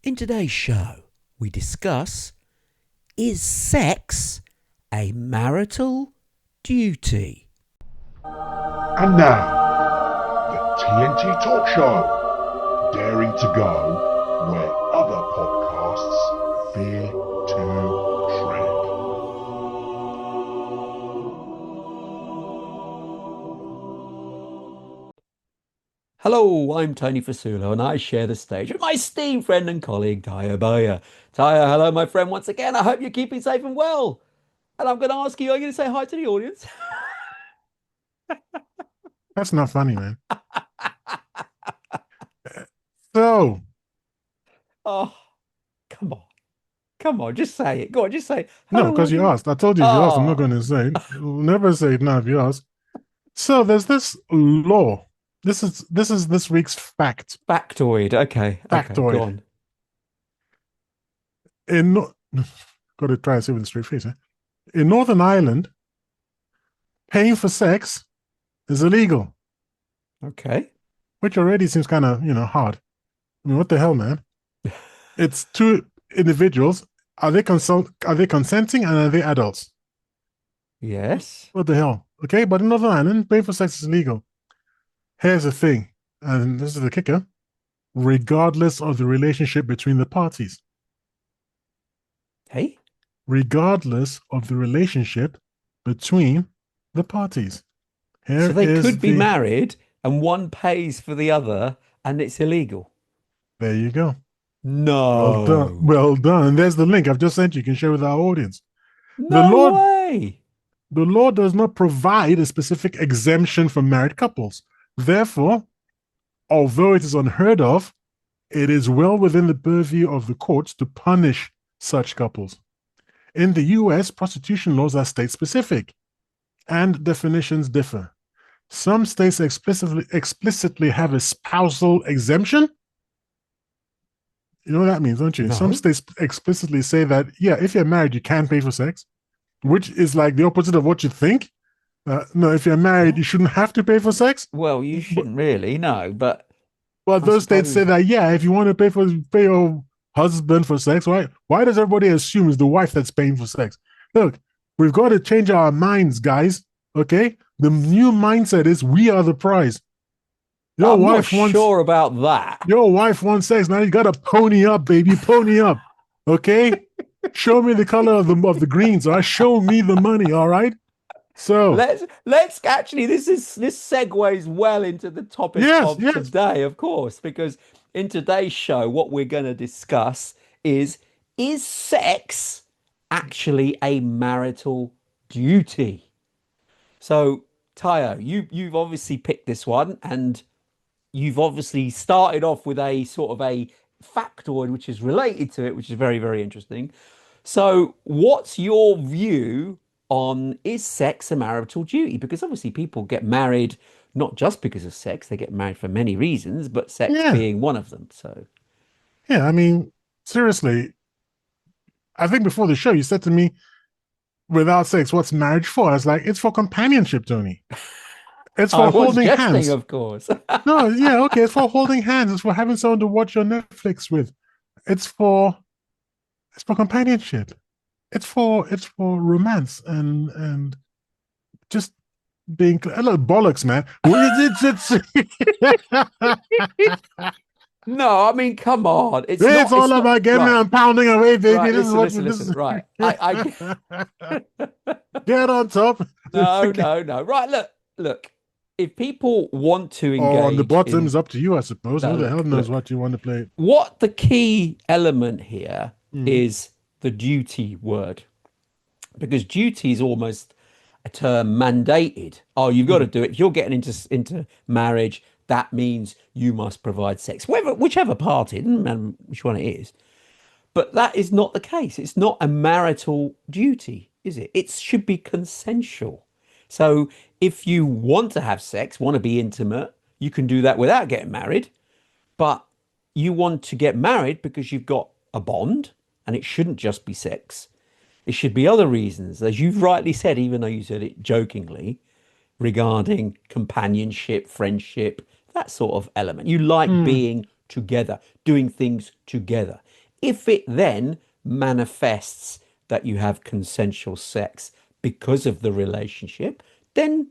In today's show, we discuss, is sex a marital duty? And now, the TNT Talk Show, daring to go where other podcasts fear to tread. Hello, I'm Tony Fasulo and I share the stage with my esteemed friend and colleague, Taya Baya. Taya, hello, my friend, once again. I hope you're keeping safe and well. And I'm going to ask you, are you going to say hi to the audience? That's not funny, man. So, Oh, come on. Come on, just say it. Go on, just say, no, hello, because you audience. asked. I told you if you asked, I'm not going Oh, to say it. We'll never say it now if you ask. So, there's this law. This is this week's factoid. Okay, go factoid. on. In got to try and say it with a straight face. Eh? In Northern Ireland, paying for sex is illegal, Okay. which already seems kind of hard. I mean, what the hell, man? It's two individuals. Are they consenting and are they adults? Yes. What the hell? Okay, but in Northern Ireland, paying for sex is illegal. Here's the thing, and this is the kicker: regardless of the relationship between the parties, Hey? regardless of the relationship between the parties. So Here they is could be the. married and one pays for the other and it's illegal. There you go. Well done. No. Well done. There's the link I've just sent you. You can share with our audience. The No law, way. the law does not provide a specific exemption for married couples. Therefore, although it is unheard of, it is well within the purview of the courts to punish such couples. In the US, prostitution laws are state specific and definitions differ. Some states explicitly have a spousal exemption. You know what that means, don't you? Some No. states explicitly say that, yeah, if you're married, you can pay for sex, which is like the opposite of what you think. No, if you're married, What? you shouldn't have to pay for sex. Well, you But, shouldn't really, no, but but I those states say suppose. that, yeah, if you want to pay your husband for sex, why does everybody assume it's the wife that's paying for sex? Look, we've got to change our minds, guys. Okay? The new mindset is we are the prize. Your I'm not wife wants sure about that. your wife wants sex. Now you gotta pony up, baby. Pony up. Okay? Show me the color of the greens. All right. Show me the money. All right. So Let's actually this segues well into the topic yes, of yes. today, of course, because in today's show, what we're going to discuss is sex actually a marital duty? So, Tayo, you've obviously picked this one, and you've obviously started off with a sort of a factoid which is related to it, which is very, very interesting. So, what's your view on, is sex a marital duty? Because obviously people get married not just because of sex, they get married for many reasons, but sex Yeah. being one of them. So, Yeah. I mean, seriously, I think before the show you said to me, without sex, what's marriage for? I was like, it's for companionship, Tony. It's I for was holding jesting, hands. of course. No, yeah, okay. It's for holding hands. It's for having someone to watch your Netflix with. It's for it's for companionship. It's for romance and just being look, bollocks, man. No, I mean, come on. It's all It's not about getting right. and pounding away, baby. Right, This is listen, what listen, this listen. is. Right. Get on top. No, no, no. Right, look. If people want to Or on the engage bottom in, is up to you, I suppose. no, Who the hell knows look. what you want to play? What the key element here Mm-hmm. is the duty word, because duty is almost a term mandated. Oh, you've got to Mm-hmm. do it. If you're getting into marriage, that means you must provide sex, whichever party, it doesn't matter which one it is. But that is not the case. It's not a marital duty, is it? It should be consensual. So if you want to have sex, want to be intimate, you can do that without getting married. But you want to get married because you've got a bond, and it shouldn't just be sex. It should be other reasons, as you've rightly said, even though you said it jokingly, regarding companionship, friendship, that sort of element. You like Mm. being together, doing things together. If it then manifests that you have consensual sex because of the relationship, then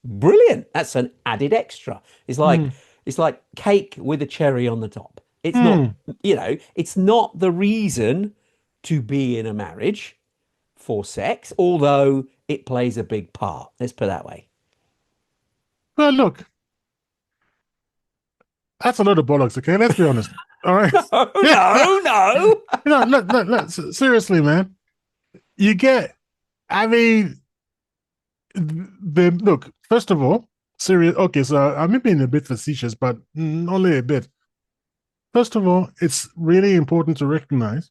brilliant. That's an added extra. Hmm. It's like cake with a cherry on the top. It's not, Hmm. it's not the reason to be in a marriage for sex, although it plays a big part. Let's put it that way. Well, look, that's a lot of bollocks. Okay, let's be honest. All right. No, Yeah. no, no. Seriously, man. You get. I mean, the look. First of all, serious. Okay, so I'm being a bit facetious, but only a bit. First of all, it's really important to recognize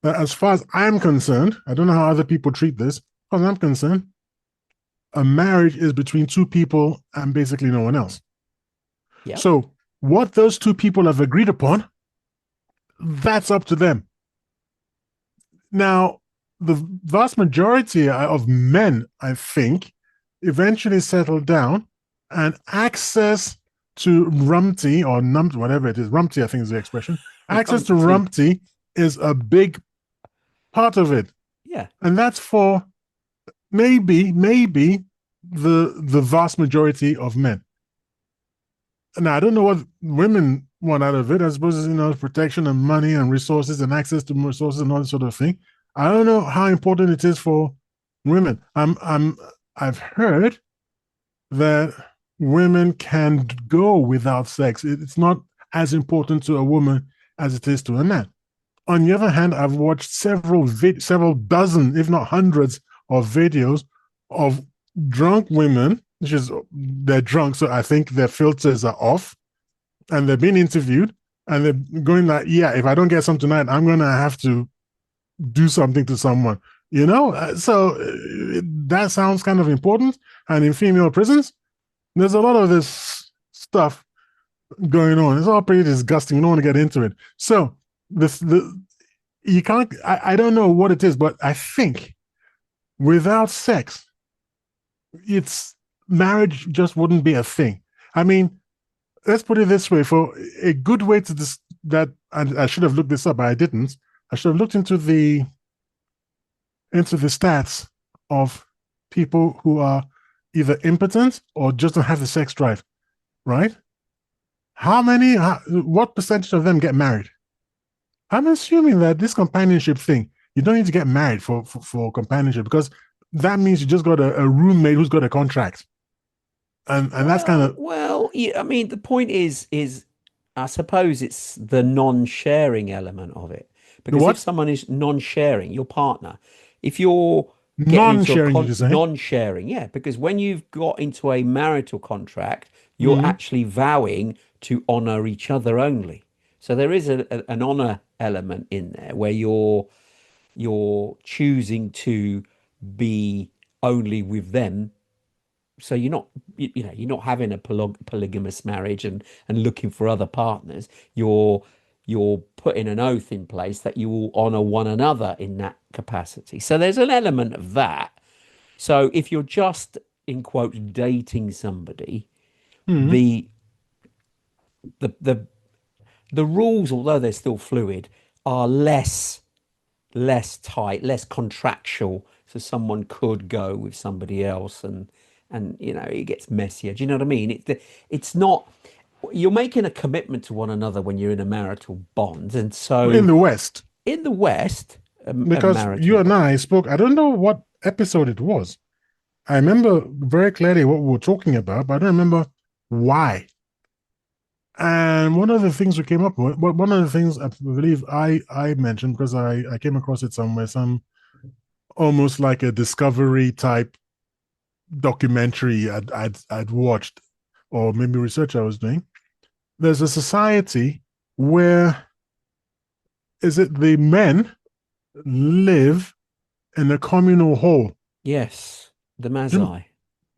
that as far as I'm concerned, I don't know how other people treat this. As far as I'm concerned, a marriage is between two people and basically no one else. Yep. So what those two people have agreed upon, that's up to them. Now, the vast majority of men, I think, eventually settle down and access to rumty or numpty, whatever it is. Rumty, I think is the expression. Access to Rumpty. rumty is a big part of it. Yeah. And that's for maybe the vast majority of men. Now I don't know what women want out of it. I suppose protection and money and resources and access to resources and all that sort of thing. I don't know how important it is for women. I've heard that women can go without sex. It's not as important to a woman as it is to a man. On the other hand, I've watched several dozen, if not hundreds, of videos of drunk women, which is they're drunk, so I think their filters are off, and they're being interviewed, and they're going like, "Yeah, if I don't get some tonight, I'm gonna have to do something to someone." So that sounds kind of important. And in female prisons, there's a lot of this stuff going on. It's all pretty disgusting. We don't want to get into it. So the you can't. I don't know what it is, but I think without sex, it's marriage just wouldn't be a thing. I mean, let's put it this way: for a good way to this, that I should have looked this up, but I didn't. I should have looked into the stats of people who are either impotent or just don't have the sex drive. Right? What percentage of them get married? I'm assuming that this companionship thing, you don't need to get married for companionship, because that means you just got a roommate who's got a contract. And that's kind of Yeah, I mean, the point is, I suppose it's the non-sharing element of it. Because if what? someone is non-sharing, your partner, if you're getting into a Non-sharing, did you say? non-sharing, yeah, because when you've got into a marital contract, you're Mm. actually vowing to honor each other only. So there is an honor element in there where you're choosing to be only with them, so you're not you're not having a polygamous marriage and looking for other partners. You're putting an oath in place that you will honor one another in that capacity. So there's an element of that. So if you're just in quotes dating somebody, Mm. the the the rules, although they're still fluid, are less tight, less contractual. So someone could go with somebody else, and it gets messier. Do you know what I mean? It's not, you're making a commitment to one another when you're in a marital bond, and In so the West, in the West, a because you marital and bond. I spoke, I don't know what episode it was. I remember very clearly what we were talking about, but I don't remember why. And one of the things we came up with, one of the things I believe I mentioned, because I came across it somewhere, some almost like a discovery type documentary I'd watched, or maybe research I was doing. There's a society where, is it the men live in a communal hall? Yes, the The Masai,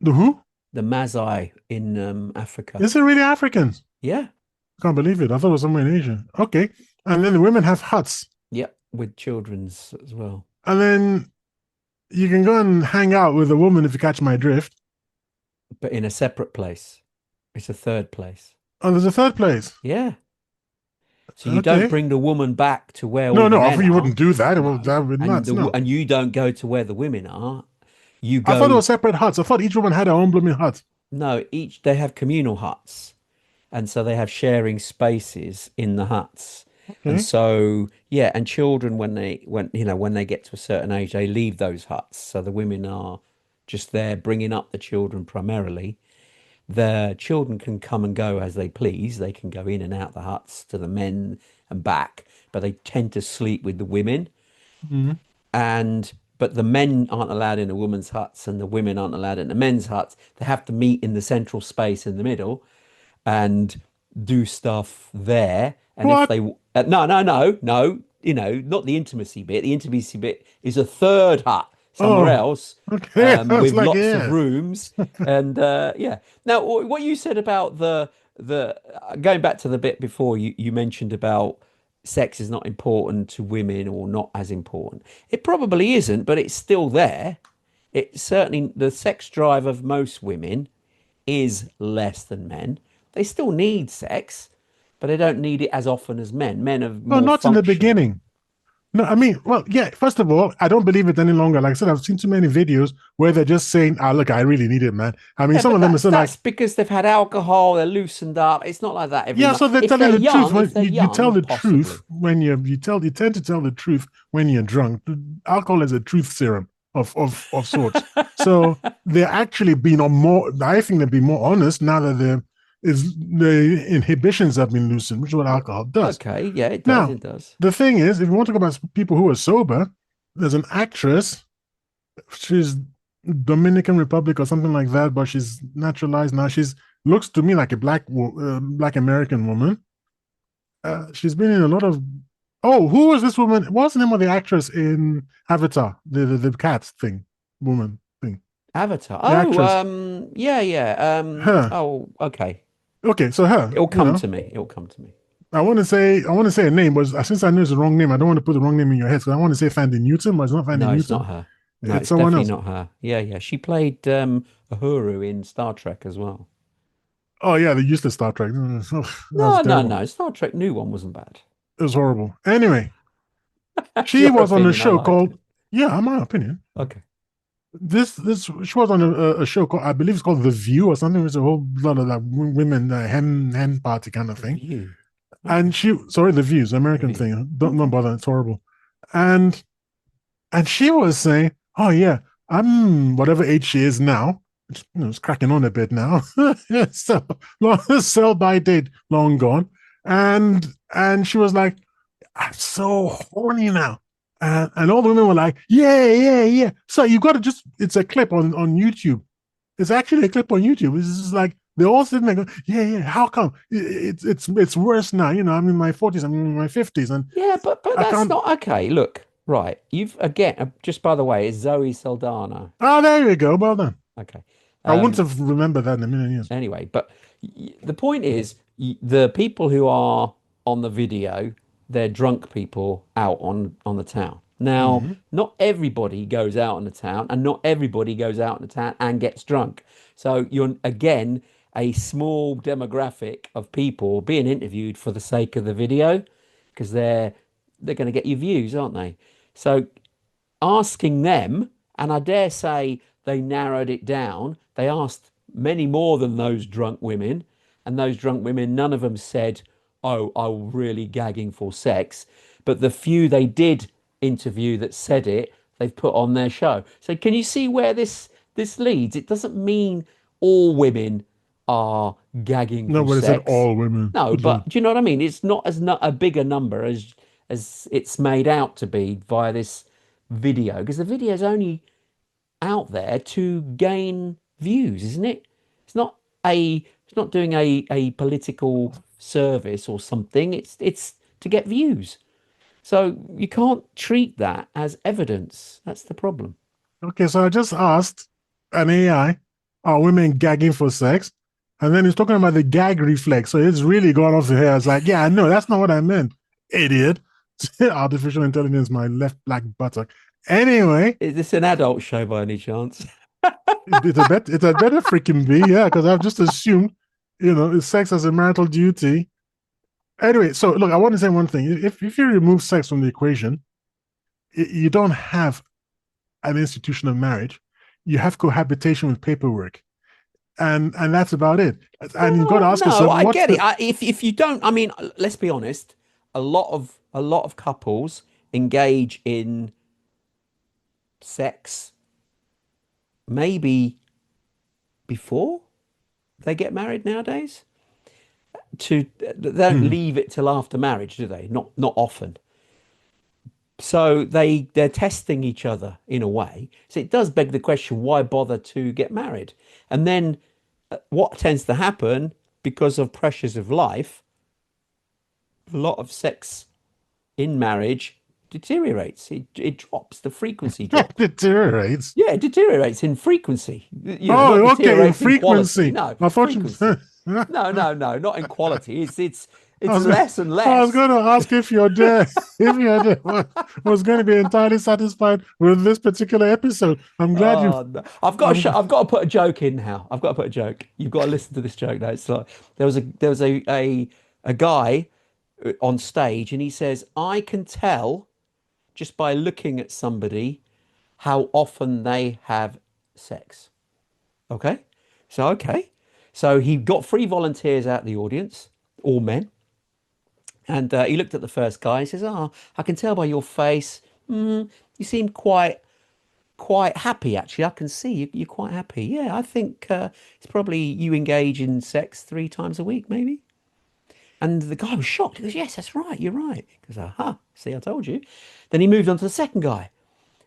who? the Masai in Africa. Is it really Africans? Yeah, Can't believe it. I thought it was somewhere in Asia. Okay. And then the women have huts. yeah, with children's as well, And then you can go and hang out with a woman, if you catch my drift. but in a separate place. It's a third place. Oh, there's a third place. Yeah. So you don't Okay. bring the woman back to where all No, the no, men you are. wouldn't do that. Well, No. that would be nuts. No. And you don't go to where the women are. You I thought there go, were separate huts. I thought each woman had her own blooming hut. no, each they have communal huts. And so they have sharing spaces in the huts. And Okay. so, yeah, and children when they get to a certain age, they leave those huts. So the women are just there bringing up the children primarily. The children can come and go as they please. They can go in and out the huts to the men and back, but they tend to sleep with the women. Mhm. And but the men aren't allowed in the women's huts and the women aren't allowed in the men's huts. They have to meet in the central space in the middle and do stuff there. And if What? they, no, not the intimacy bit. The intimacy bit is a third hut somewhere Oh, else, okay. I was with like, lots of yeah. rooms. And yeah. Now, what you said about the going back to the bit before, you mentioned about sex is not important to women or not as important. It probably isn't, but it's still there. It certainly the sex drive of most women is less than men. They still need sex, but they don't need it as often as men. Men are No, more not in the functional. beginning. No, I mean, well, yeah, first of all, I don't believe it any longer. Like I said, I've seen too many videos where they're just saying, ah, look, I really need it, man. I mean, Yeah, some but of them are that's still like, that's because they've had alcohol, they're loosened up. It's not like that every yeah, night. so they're If telling they're the truth. young, When if they're you tell young, the truth possibly. when you tend to tell the truth when you're drunk. Alcohol is a truth serum of sorts. So they're actually being more, I think they're being more honest now that the inhibitions have been loosened, which is what alcohol does. Okay, yeah, it does, Now, it does. the thing is, if you want to talk about people who are sober, there's an actress. She's Dominican Republic or something like that, but she's naturalized now. She's looks to me like a black American woman. She's been in a lot of. Oh, who was this woman? What's the name of the actress in Avatar? The cat thing, woman thing. Avatar. The Oh, actress, yeah, yeah. her. Oh, okay. Okay, so her. It'll come to me. It'll come to me. I want to say a name, but since I know it's the wrong name, I don't want to put the wrong name in your head. So I want to say Fandy Newton, but it's not Fandy No, it's Newton. not her. No, It's it's someone definitely else. not her. Yeah, yeah. She played Uhuru in Star Trek as well. Oh yeah, the useless Star Trek. That was No, no, terrible. no. Star Trek new one wasn't bad. It was horrible. Anyway, That's she your was on a opinion. I show liked called. it. Yeah, in my opinion, Okay. this she was on a show called, I believe it's called The View or something. It's a whole lot of like women hen party kind of The thing. View. And Okay. sorry, The View, the The American View. thing. Don't Okay. bother. It's horrible. And she was saying, "Oh yeah, I'm whatever age she is now. It's cracking on a bit now. So sell by date long gone." And she was like, "I'm so horny now." And all the women were like, "Yeah, yeah, yeah." So you got to it's a clip on YouTube. It's actually a clip on YouTube. It's just like they're all sitting there going, "Yeah, yeah. How come it's worse now? I'm in my 40s. I'm in my 50s, and Yeah, but I that's can't." not okay. Look, right. You've again, just by the way, it's Zoe Saldana. Oh, there you go. Well done. Okay. I wouldn't Um, have remembered that in a million years. Anyway, but the point is, the people who are on the video, they're drunk people out on the town. Now, Mm-hmm. not everybody goes out on the town, and not everybody goes out on the town and gets drunk. So you're again a small demographic of people being interviewed for the sake of the video, because they're going to get you views, aren't they? So asking them, and I dare say they narrowed it down. They asked many more than those drunk women, and those drunk women, none of them said, "Oh, I'm really gagging for sex." But the few they did interview that said it, they've put on their show. So can you see where this leads? It doesn't mean all women are gagging for Nobody said sex. all women. No, Good Lord. but do you know what I mean? It's not as not a bigger number as it's made out to be via this video, because the video is only out there to gain views, isn't it? It's not it's not doing a political service or something. It's to get views. So you can't treat that as evidence. That's the problem. Okay, so I just asked an AI, are women gagging for sex? And then he's talking about the gag reflex. So it's really gone off the hair. It's like, yeah, no, that's not what I meant, idiot. Artificial intelligence, my left black buttock. Anyway, Is this an adult show by any chance? it had better freaking be, yeah, because I've just assumed, sex as a marital duty. Anyway, so look, I want to say one thing. If you remove sex from the equation, you don't have an institution of marriage. You have cohabitation with paperwork, and that's about it. And you've got to Well, ask no, yourself, I what's get it. the If you don't, I mean, let's be honest. A lot of couples engage in sex maybe before they get married nowadays. They don't Hmm. leave it till after marriage, do they? Not often. So they're testing each other in a way. So it does beg the question, why bother to get married? And then what tends to happen because of pressures of life, a lot of sex in marriage deteriorates. It drops, the frequency drops. deteriorates? Yeah, it deteriorates in frequency. Not Oh, okay, in deteriorates in quality. frequency. No, I thought you. frequency. I No, not in quality. It's was going. less and I was less. going to ask if your dad, if your dad was going to be entirely satisfied with this particular episode. I'm glad you. Oh, no. I've got to I'm, I've got to put a joke in now. I've got to put a joke. You've got to listen to this joke now. It's like there was a guy on stage, and he says, "I can tell just by looking at somebody how often they have sex." Okay, so he got three volunteers out of the audience, all men, and he looked at the first guy. He says, "Oh, I can tell by your face. You seem quite happy, actually. I can see you're quite happy. Yeah, I think it's probably you engage in sex 3 times a week, maybe." And the guy was shocked. He goes, "Yes, that's right. You're right." He goes, "Aha, see, I told you." Then he moved on to the second guy.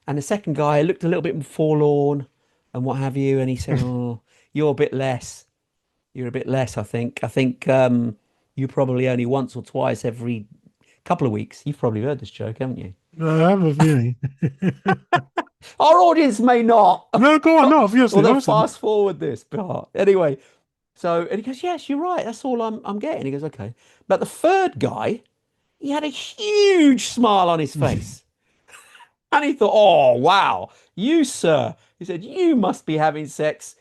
And the second guy looked a little bit forlorn and what have you. And he said, "Oh, you're a bit less. You're a bit less, I think. I think you probably only once or twice every couple of weeks." You've probably heard this joke, haven't you? I have a feeling. Our audience may not. No, go on. No, Or obviously, they'll obviously. fast forward this part. Anyway, so, and he goes, "Yes, you're right. That's all I'm getting." He goes, "Okay." But the third guy, he had a huge smile on his face. And he thought, "Oh, wow, you, sir." He said, "You must be having sex,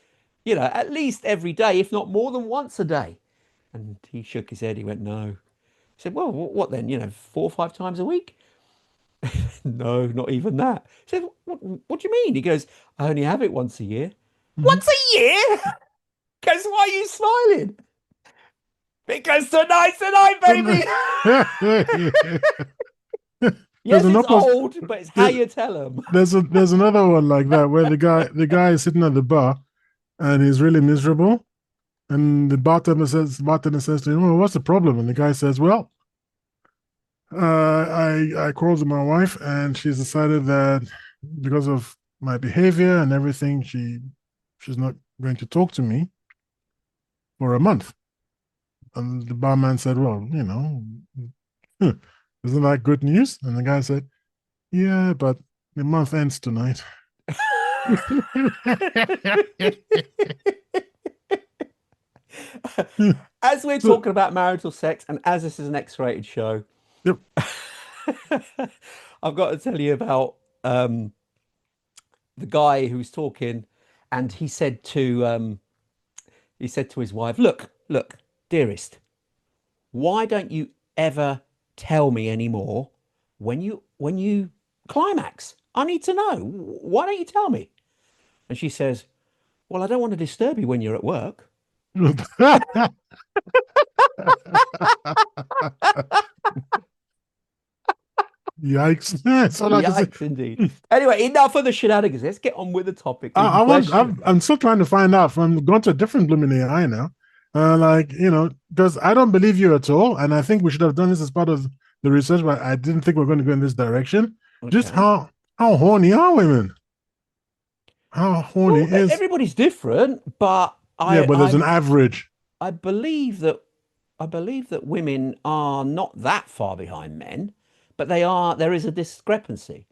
at least every day, if not more than once a day." And he shook his head. He went, "No." He said, "Well, what then? 4 or 5 times a week?" "No, not even that." He said, "What do you mean?" He goes, "I only have it once a year." Mhm. "Once a year?" Goes, "Why are you smiling?" "Because tonight's the night, baby." there's Yes, an it's opposite. old, but it's how you tell them. There's another one like that where the guy is sitting at the bar and he's really miserable, and the bartender says to him, "Well, what's the problem?" And the guy says, "Well, I called my wife and she's decided that because of my behavior and everything, she's not going to talk to me for a month." And the barman said, "Well, isn't that good news?" And the guy said, "Yeah, but the month ends tonight." As we're So, talking about marital sex, and as this is an X-rated show, yep. I've got to tell you about um, the guy who's talking, and he said to his wife, "Look, dearest, why don't you ever tell me anymore when you climax? I need to know. Why don't you tell me?" And she says, "Well, I don't want to disturb you when you're at work." Yikes. That's all I can say. Yikes, indeed. Anyway, enough of the shenanigans. Let's get on with the topic in I want. question. I'm still trying to find out. I'm going to a different blooming AI now. Because I don't believe you at all, and I think we should have done this as part of the research, but I didn't think we are going to go in this direction. Just Okay. how horny are women? How horny Well, is? everybody's different, but Yeah, I but there's I an average. I believe that women are not that far behind men, but there is a discrepancy.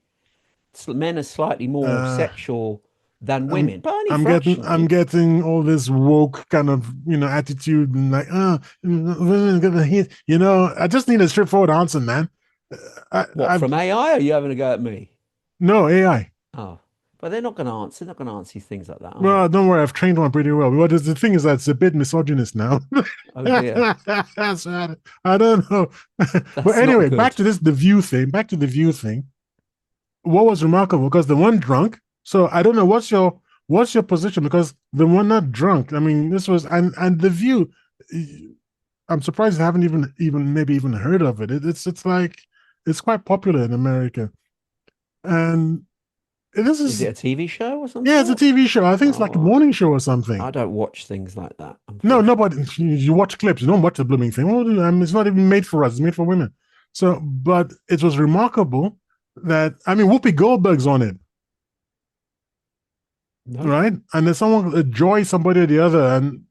Men are slightly more Uh, sexual than I'm women, but only I'm fractionally. getting all this woke kind of attitude and like women gonna hit. I just need a straightforward answer, man. What, I've from AI, or are you having a go at me? no AI. Oh. But they're not going to answer. They're not going to answer things like that, are they? Well, don't worry, I've trained one pretty well. But the thing is that it's a bit misogynist now. Oh dear, So I don't know. But that's not anyway, back good. to the view thing. Back to the view thing. What was remarkable because the one drunk. So I don't know what's your position because the one not drunk. I mean, this was and the view. I'm surprised I haven't even heard of it. It's like it's quite popular in America, and this Is it is a TV show or some yeah, it's a sort? TV show. I think it's like a Oh, morning show or something. I don't watch things like that, No, unfortunately. nobody. You watch clips. You don't watch the blooming thing. Well, it's not even made for us. It's made for women. So, but it was remarkable that I mean, Whoopi Goldberg's on it, No. right? And there's someone, a Joy, somebody or the other, and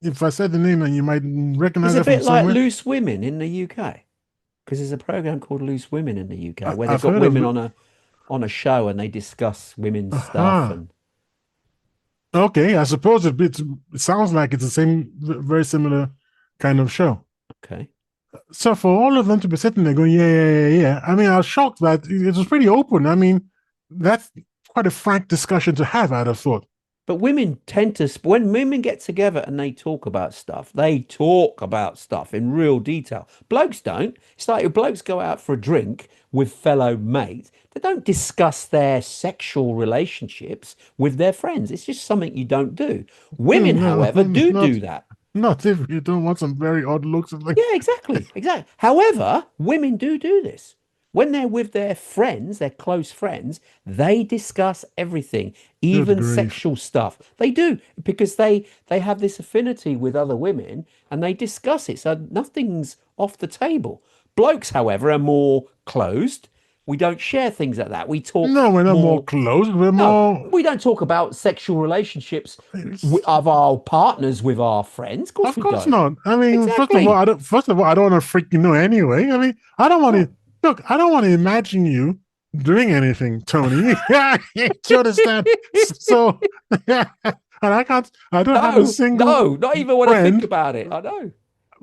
if I said the name, and you might It's recognize a it from bit like somewhere. Loose Women in the UK because there's a program called Loose Women in the UK where they've I've got heard of. women on a show and they discuss women's stuff Aha. and Okay, I suppose it sounds like it's the same, very similar kind of show. okay. So for all of them to be sitting there going, yeah, yeah, yeah, yeah. I mean, I was shocked that it was pretty open. I mean, that's quite a frank discussion to have, I'd have thought. But women tend to, when women get together and they talk about stuff in real detail. Blokes don't. It's like if blokes go out for a drink with fellow mates, they don't discuss their sexual relationships with their friends. It's just something you don't do. Women, No, however, do not do that. not if you don't want some very odd looks. Like, Yeah, exactly, exactly. However, women do this. When they're with their friends, their close friends, they discuss everything, good even grief. sexual stuff. They do because they have this affinity with other women and they discuss it. So nothing's off the table. Blokes, however, are more closed. We don't share things like that. We talk No, we're not more more. close. We're No, more. we don't talk about sexual relationships of our partners with our friends. Of course Of we course don't. not. I mean, first of all, Exactly. I don't. First of all, I don't want to freak you know anyway. I mean, I don't want to No. look. I don't want to imagine you doing anything, Tony. Do you understand? So, and I can't. I don't have a No, single no, not even when I think friend. about it. I know.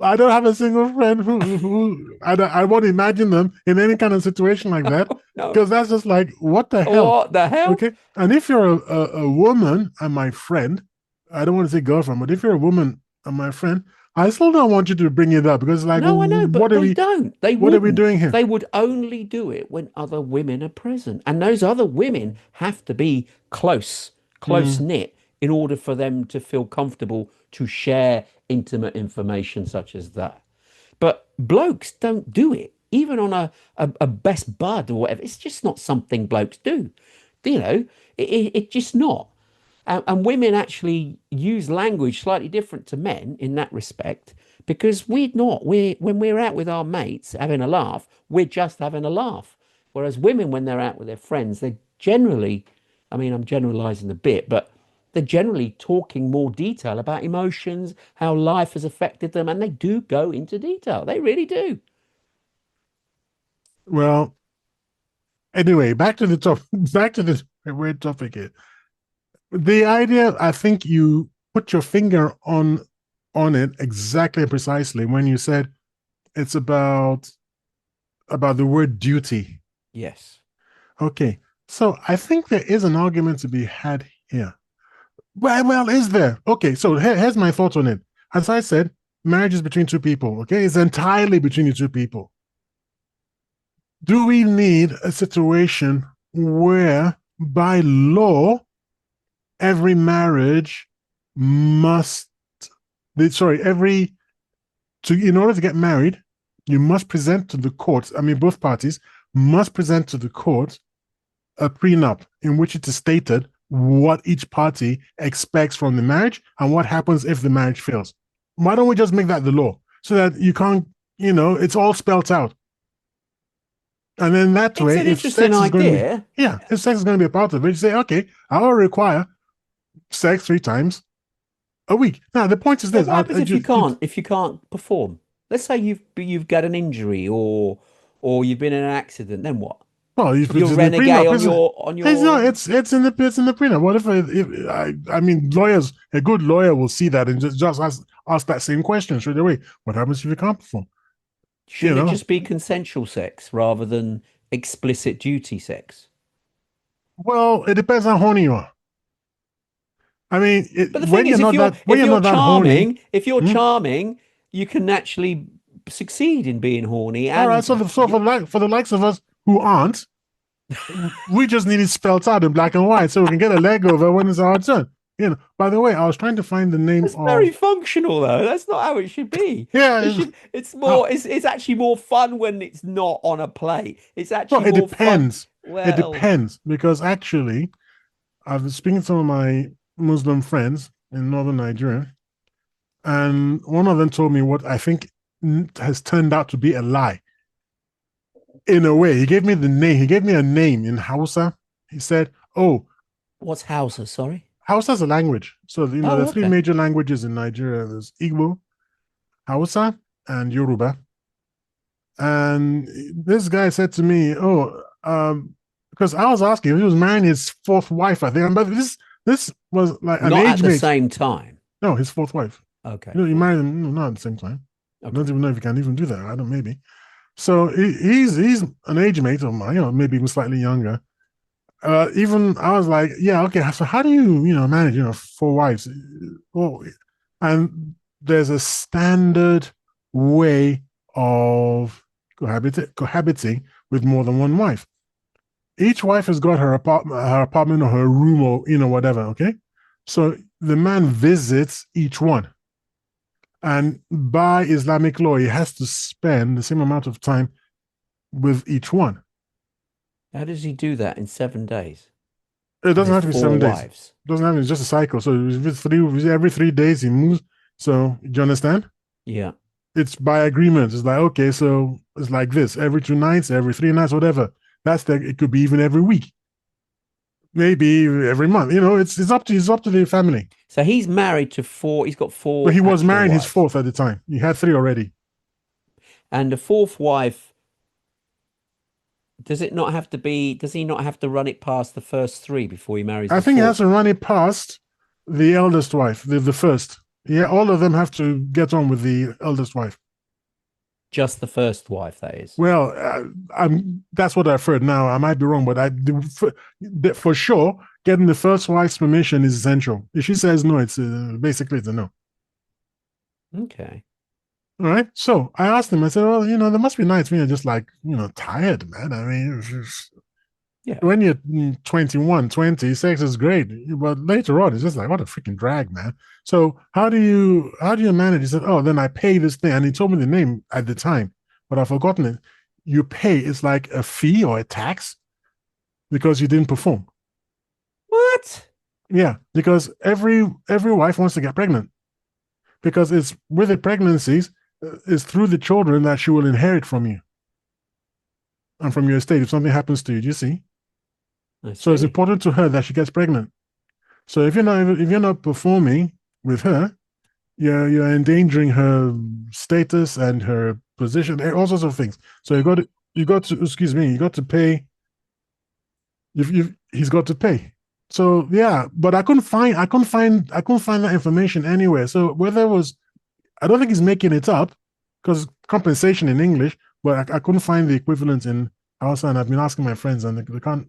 I don't have a single friend who I won't imagine them in any kind of situation like that No. because that's just like what the hell. What the hell? Okay, and if you're a woman and my friend, I don't want to say girlfriend, but if you're a woman and my friend, I still don't want you to bring it up because like No, I know, but they don't. They what are we wouldn't. doing here? They would only do it when other women are present. And those other women have to be close Mm. knit in order for them to feel comfortable to share intimate information such as that. But blokes don't do it, even on a best bud or whatever. It's just not something blokes do. You know, it's just not. And women actually use language slightly different to men in that respect because we're not. When we're out with our mates having a laugh, we're just having a laugh. Whereas women, when they're out with their friends, they generally, I mean, I'm generalizing a bit, but they're generally talking more detail about emotions, how life has affected them, and they do go into detail. They really do. Well, anyway, back to the top. Back to the weird topic here. The idea, I think you put your finger on it exactly and precisely when you said it's about the word duty. Yes. Okay, so I think there is an argument to be had here. Well, is there? Okay, so here's my thoughts on it. As I said, marriage is between two people. Okay, it's entirely between the two people. Do we need a situation where, by law, every marriage must, every to in order to get married, you must present to the court. I mean, both parties must present to the court a prenup in which it is stated what each party expects from the marriage and what happens if the marriage fails. Why don't we just make that the law so that you can't, it's all spelt out. And then that It's way, an interesting idea. if sex is going to be a part of it, you say, okay, I will require sex 3 times a week. Now, the point is But this: what happens if you can't perform? Let's say you've got an injury or you've been in an accident, then what? well, if You're it's in the renegade prenup, on isn't it? your It's no, it's in the prenup. What if I mean, lawyers, a good lawyer will see that and just ask that same question straight away. What happens if you can't perform? You shouldn't it know, just be consensual sex rather than explicit duty sex? Well, it depends how horny you are. I mean, But the thing when you're is, not that when you're not that horny. if you're Hmm? charming, you can actually succeed in being horny. All right, so And for the likes of us who aren't, we just need it spelled out in black and white so we can get a leg over when it's our turn. By the way, I was trying to find the name it's very of functional, though. That's not how it should be. It yeah. should. It's Uh, more. It's actually more fun when it's not on a plate. It's well, actually it more fun. depends. It Well, depends because actually, I've been speaking to some of my Muslim friends in northern Nigeria, and one of them told me what I think has turned out to be a lie. In a way, he gave me the name. He gave me a name in Hausa. He said, "Oh, what's Hausa? Sorry. Hausa is a language. So the Oh, three okay. major languages in Nigeria: there's Igbo, Hausa, and Yoruba." And this guy said to me, "Oh, because I was asking if he was marrying his fourth wife, I think, but this was like an Not at age the mate. same time. No, his fourth wife. Okay, He fine. married him not at the same time. I don't Okay. even know if he can even do that. I don't maybe. So he's an age mate of mine, maybe even slightly younger. Even I was like, yeah, okay. So how do you manage four wives? Well, and there's a standard way of cohabiting with more than one wife. Each wife has got her apartment or her room or whatever. Okay, so the man visits each one, and by Islamic law, he has to spend the same amount of time with each one. How does he do that in 7 days It with doesn't his have to be four 7 days. It wives? doesn't have to be just a cycle. So every 3 days he moves. So do you understand? Yeah. It's by agreement. It's like, okay, so it's like this every 2 nights, every 3 nights, whatever. It could be even every week, maybe every month. It's up to the family. So he's married to four. He's got But four he was actual marrying his wives, fourth at the time. He had three already. and the fourth wife. Does it not have to be? Does he not have to run it past the first three before he marries I the think he has fourth? to run it past the eldest wife, the first. Yeah, all of them have to get on with the eldest wife. Just the first wife, that is. Well, that's what I've heard. Now I might be wrong, but for sure getting the first wife's permission is essential. If she says no, it's basically it's a no. Okay. All right. So I asked him. I said, "Well, there must be nights when you're just like tired, man. I mean, Yeah. when you're 21, 20, sex is great, but later on, it's just like what a freaking drag, man." So how do you manage? He said, "Oh, then I pay this thing," and he told me the name at the time, but I've forgotten it. You pay, it's like a fee or a tax because you didn't perform. What? Yeah, because every wife wants to get pregnant because it's with the pregnancies, it's through the children that she will inherit from you and from your estate if something happens to you. Do you see? I So it's see. important to her that she gets pregnant. So if you're not performing with her, you're endangering her status and her position, all sorts of things. So you got to excuse me, you got to pay. He's got to pay. So yeah, but I couldn't find that information anywhere. So whether it was, I don't think he's making it up because compensation in English, but I couldn't find the equivalent in Hausa, and I've been asking my friends, and they can't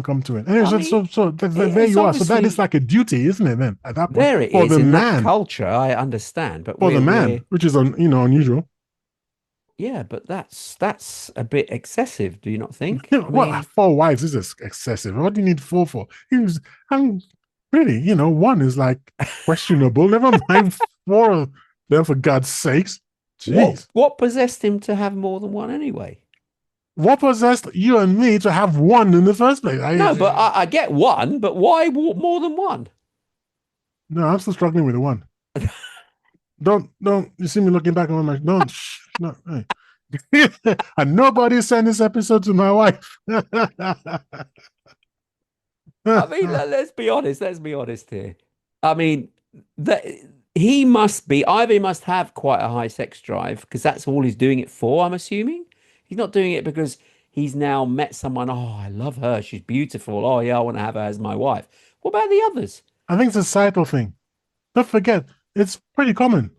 come to it. Anyway, I so mean, so there it's you are. So that is obviously like a duty, isn't it? Then at that point, there it for is the in that man, culture. I understand, but for the we're man, which is unusual. yeah, but that's a bit excessive, do you not think? I Well, mean, four wives is excessive. What do you need four for? I'm really, one is like questionable. Never mind four of them, for God's sakes. what Jeez. what possessed him to have more than one anyway? What possessed you and me to have one in the first place? No, but I get one, but why more than one? No, I'm still struggling with the one. Don't you see me looking back on my don't no hey. And nobody sent this episode to my wife. I mean, let's be honest. Let's be honest here. I mean, that he must be either he must have quite a high sex drive because that's all he's doing it for. I'm assuming he's not doing it because he's now met someone. Oh, I love her. She's beautiful. Oh yeah, I want to have her as my wife. What about the others? I think it's a societal thing. Don't forget, it's pretty common.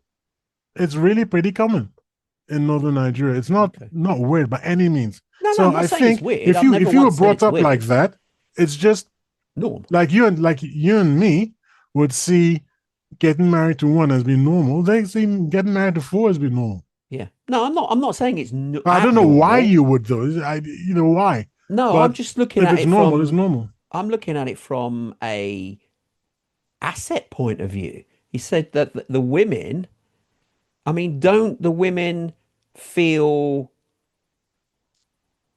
It's really pretty common in northern Nigeria. It's not Okay. not weird by any means. No, no, So I'm not I saying it's think weird. if I've never you were once said brought it's up like weird. that, it's just Normal. like you and me would see getting married to one as being normal. They see getting married to four as being normal. Yeah. No, I'm not. I'm not saying it's I don't know why abnormal. you would though. You know why, No, I'm but just looking if at it's it normal, it's from. normal. I'm looking at it from a asset point of view. He said that the women. I mean, don't the women feel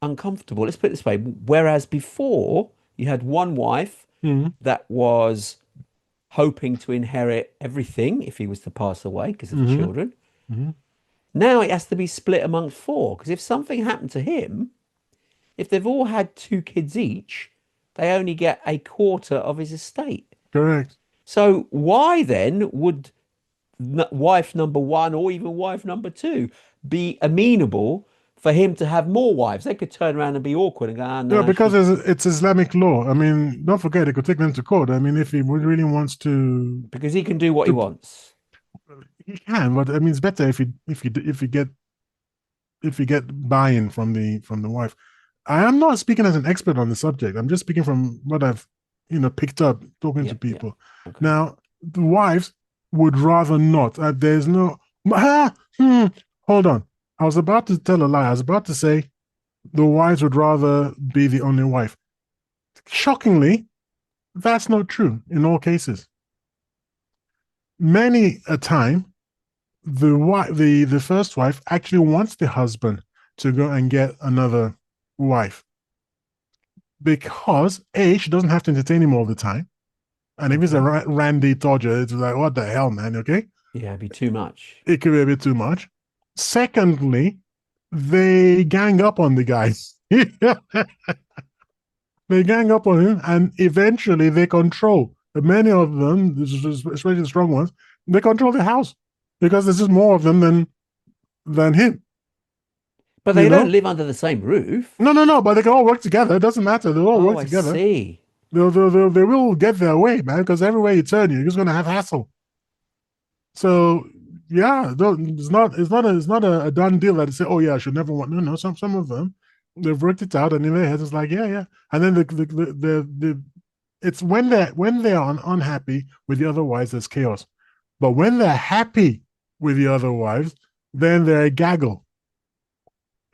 uncomfortable? Let's put it this way. Whereas before you had one wife Mhm. that was hoping to inherit everything if he was to pass away because of the Mm-hmm. children. Mm-hmm. Now it has to be split amongst four because if something happened to him, if they've all had two kids each, they only get a quarter of his estate. Correct. So why then would wife number one or even wife number two be amenable for him to have more wives? They could turn around and be awkward and go, ah, Yeah, no, because she, it's Islamic law. I mean, don't forget, it could take them to court. I mean, if he really wants because he can do what he to wants. he can, but I mean, it's better if you get buy-in from the wife. I am not speaking as an expert on the subject. I'm just speaking from what I've picked up talking to Yeah, yeah. people. Okay. Now, the wives would rather not. There's no. Hold on. I was about to tell a lie. I was about to say the wives would rather be the only wife. Shockingly, that's not true in all cases. Many a time, the first wife actually wants the husband to go and get another wife because A, she doesn't have to entertain him all the time. And if he's a Okay. Randy Dodger, it's like, what the hell, man? Okay. Yeah, it'd be too much. It could be a bit too much. Secondly, they gang up on the guys. They gang up on him and eventually they control. Many of them, especially the strong ones, they control the house because there's just more of them than him. But You they don't know? live under the same roof. No, but they can all work together. It doesn't matter. They'll all Oh, work I together. see. They will get their way, man, because everywhere you turn, you're just going to have hassle. So, yeah, it's not a done deal that they say, oh, yeah, I should never want. No, some of them, they've worked it out and in their heads, it's like, yeah, yeah. And then it's when they are unhappy with the other wives, there's chaos. But when they're happy with the other wives, then they're a gaggle.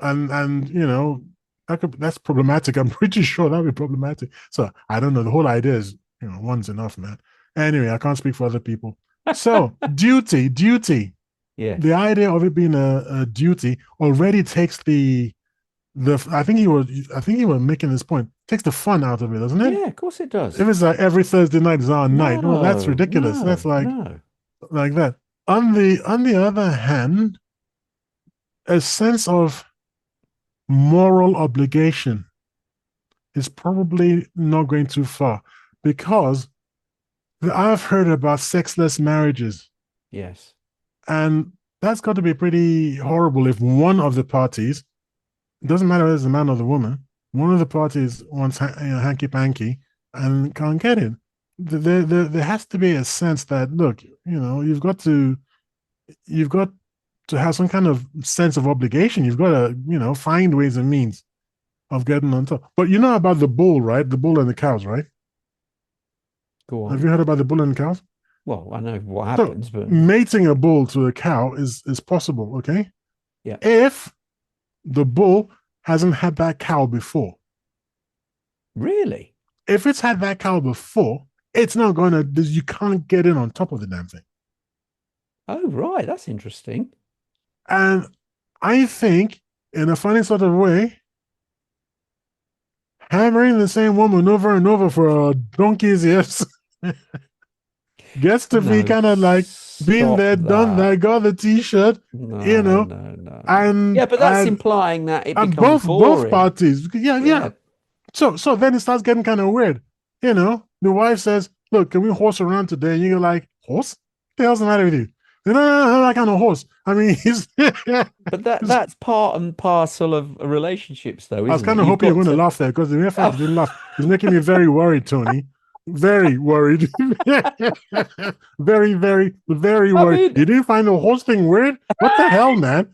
And that's problematic. I'm pretty sure that'd be problematic. So I don't know. The whole idea is, one's enough, man. Anyway, I can't speak for other people. So duty. The Yes. idea of it being a duty already takes the I think he was making this point. Takes the fun out of it, doesn't it? Yeah, of course it If does. it's like every Thursday night is our night, well, that's No, ridiculous. That's no, no. like that. On the other hand, a sense of moral obligation is probably not going too far because I've heard about sexless marriages, Yes. and that's got to be pretty horrible if one of the parties, it doesn't matter whether it's the man or the woman, one of the parties wants hanky panky and can't get it. There has to be a sense that, look, you've got to have some kind of sense of obligation. You've got to, find ways and means of getting on top. But you know about the bull, right? The bull and the cows, right? Go Have on. you heard about the bull and the cows? Well, I know what So happens, but mating a bull to a cow is possible, okay? yeah. If the bull hasn't had that cow before. Really? If it's had that cow before, it's not going to, you can't get in on top of the damn thing. Oh, right. That's interesting. And I think, in a funny sort of way, hammering the same woman over and over for donkey's years gets to be No, kind of like been stop there, done that. that, got the t-shirt, you No, know, no, no. Yeah, and but that's and implying that it and becomes both boring. parties, yeah. Yeah. So then it starts getting kind of weird. The wife says, "Look, can we horse around today?" And you're like, "Horse? What the hell's the matter with you?" No, that kind of horse. I mean, he's. But that's part and parcel of relationships, though, I was isn't it? kind of You've hoping you're got going to to. laugh there because the mere fact you didn't Oh, laugh is making me very worried, Tony. Very worried. Very, very, very I worried. mean, You didn't find the horse thing weird? What the hell, man?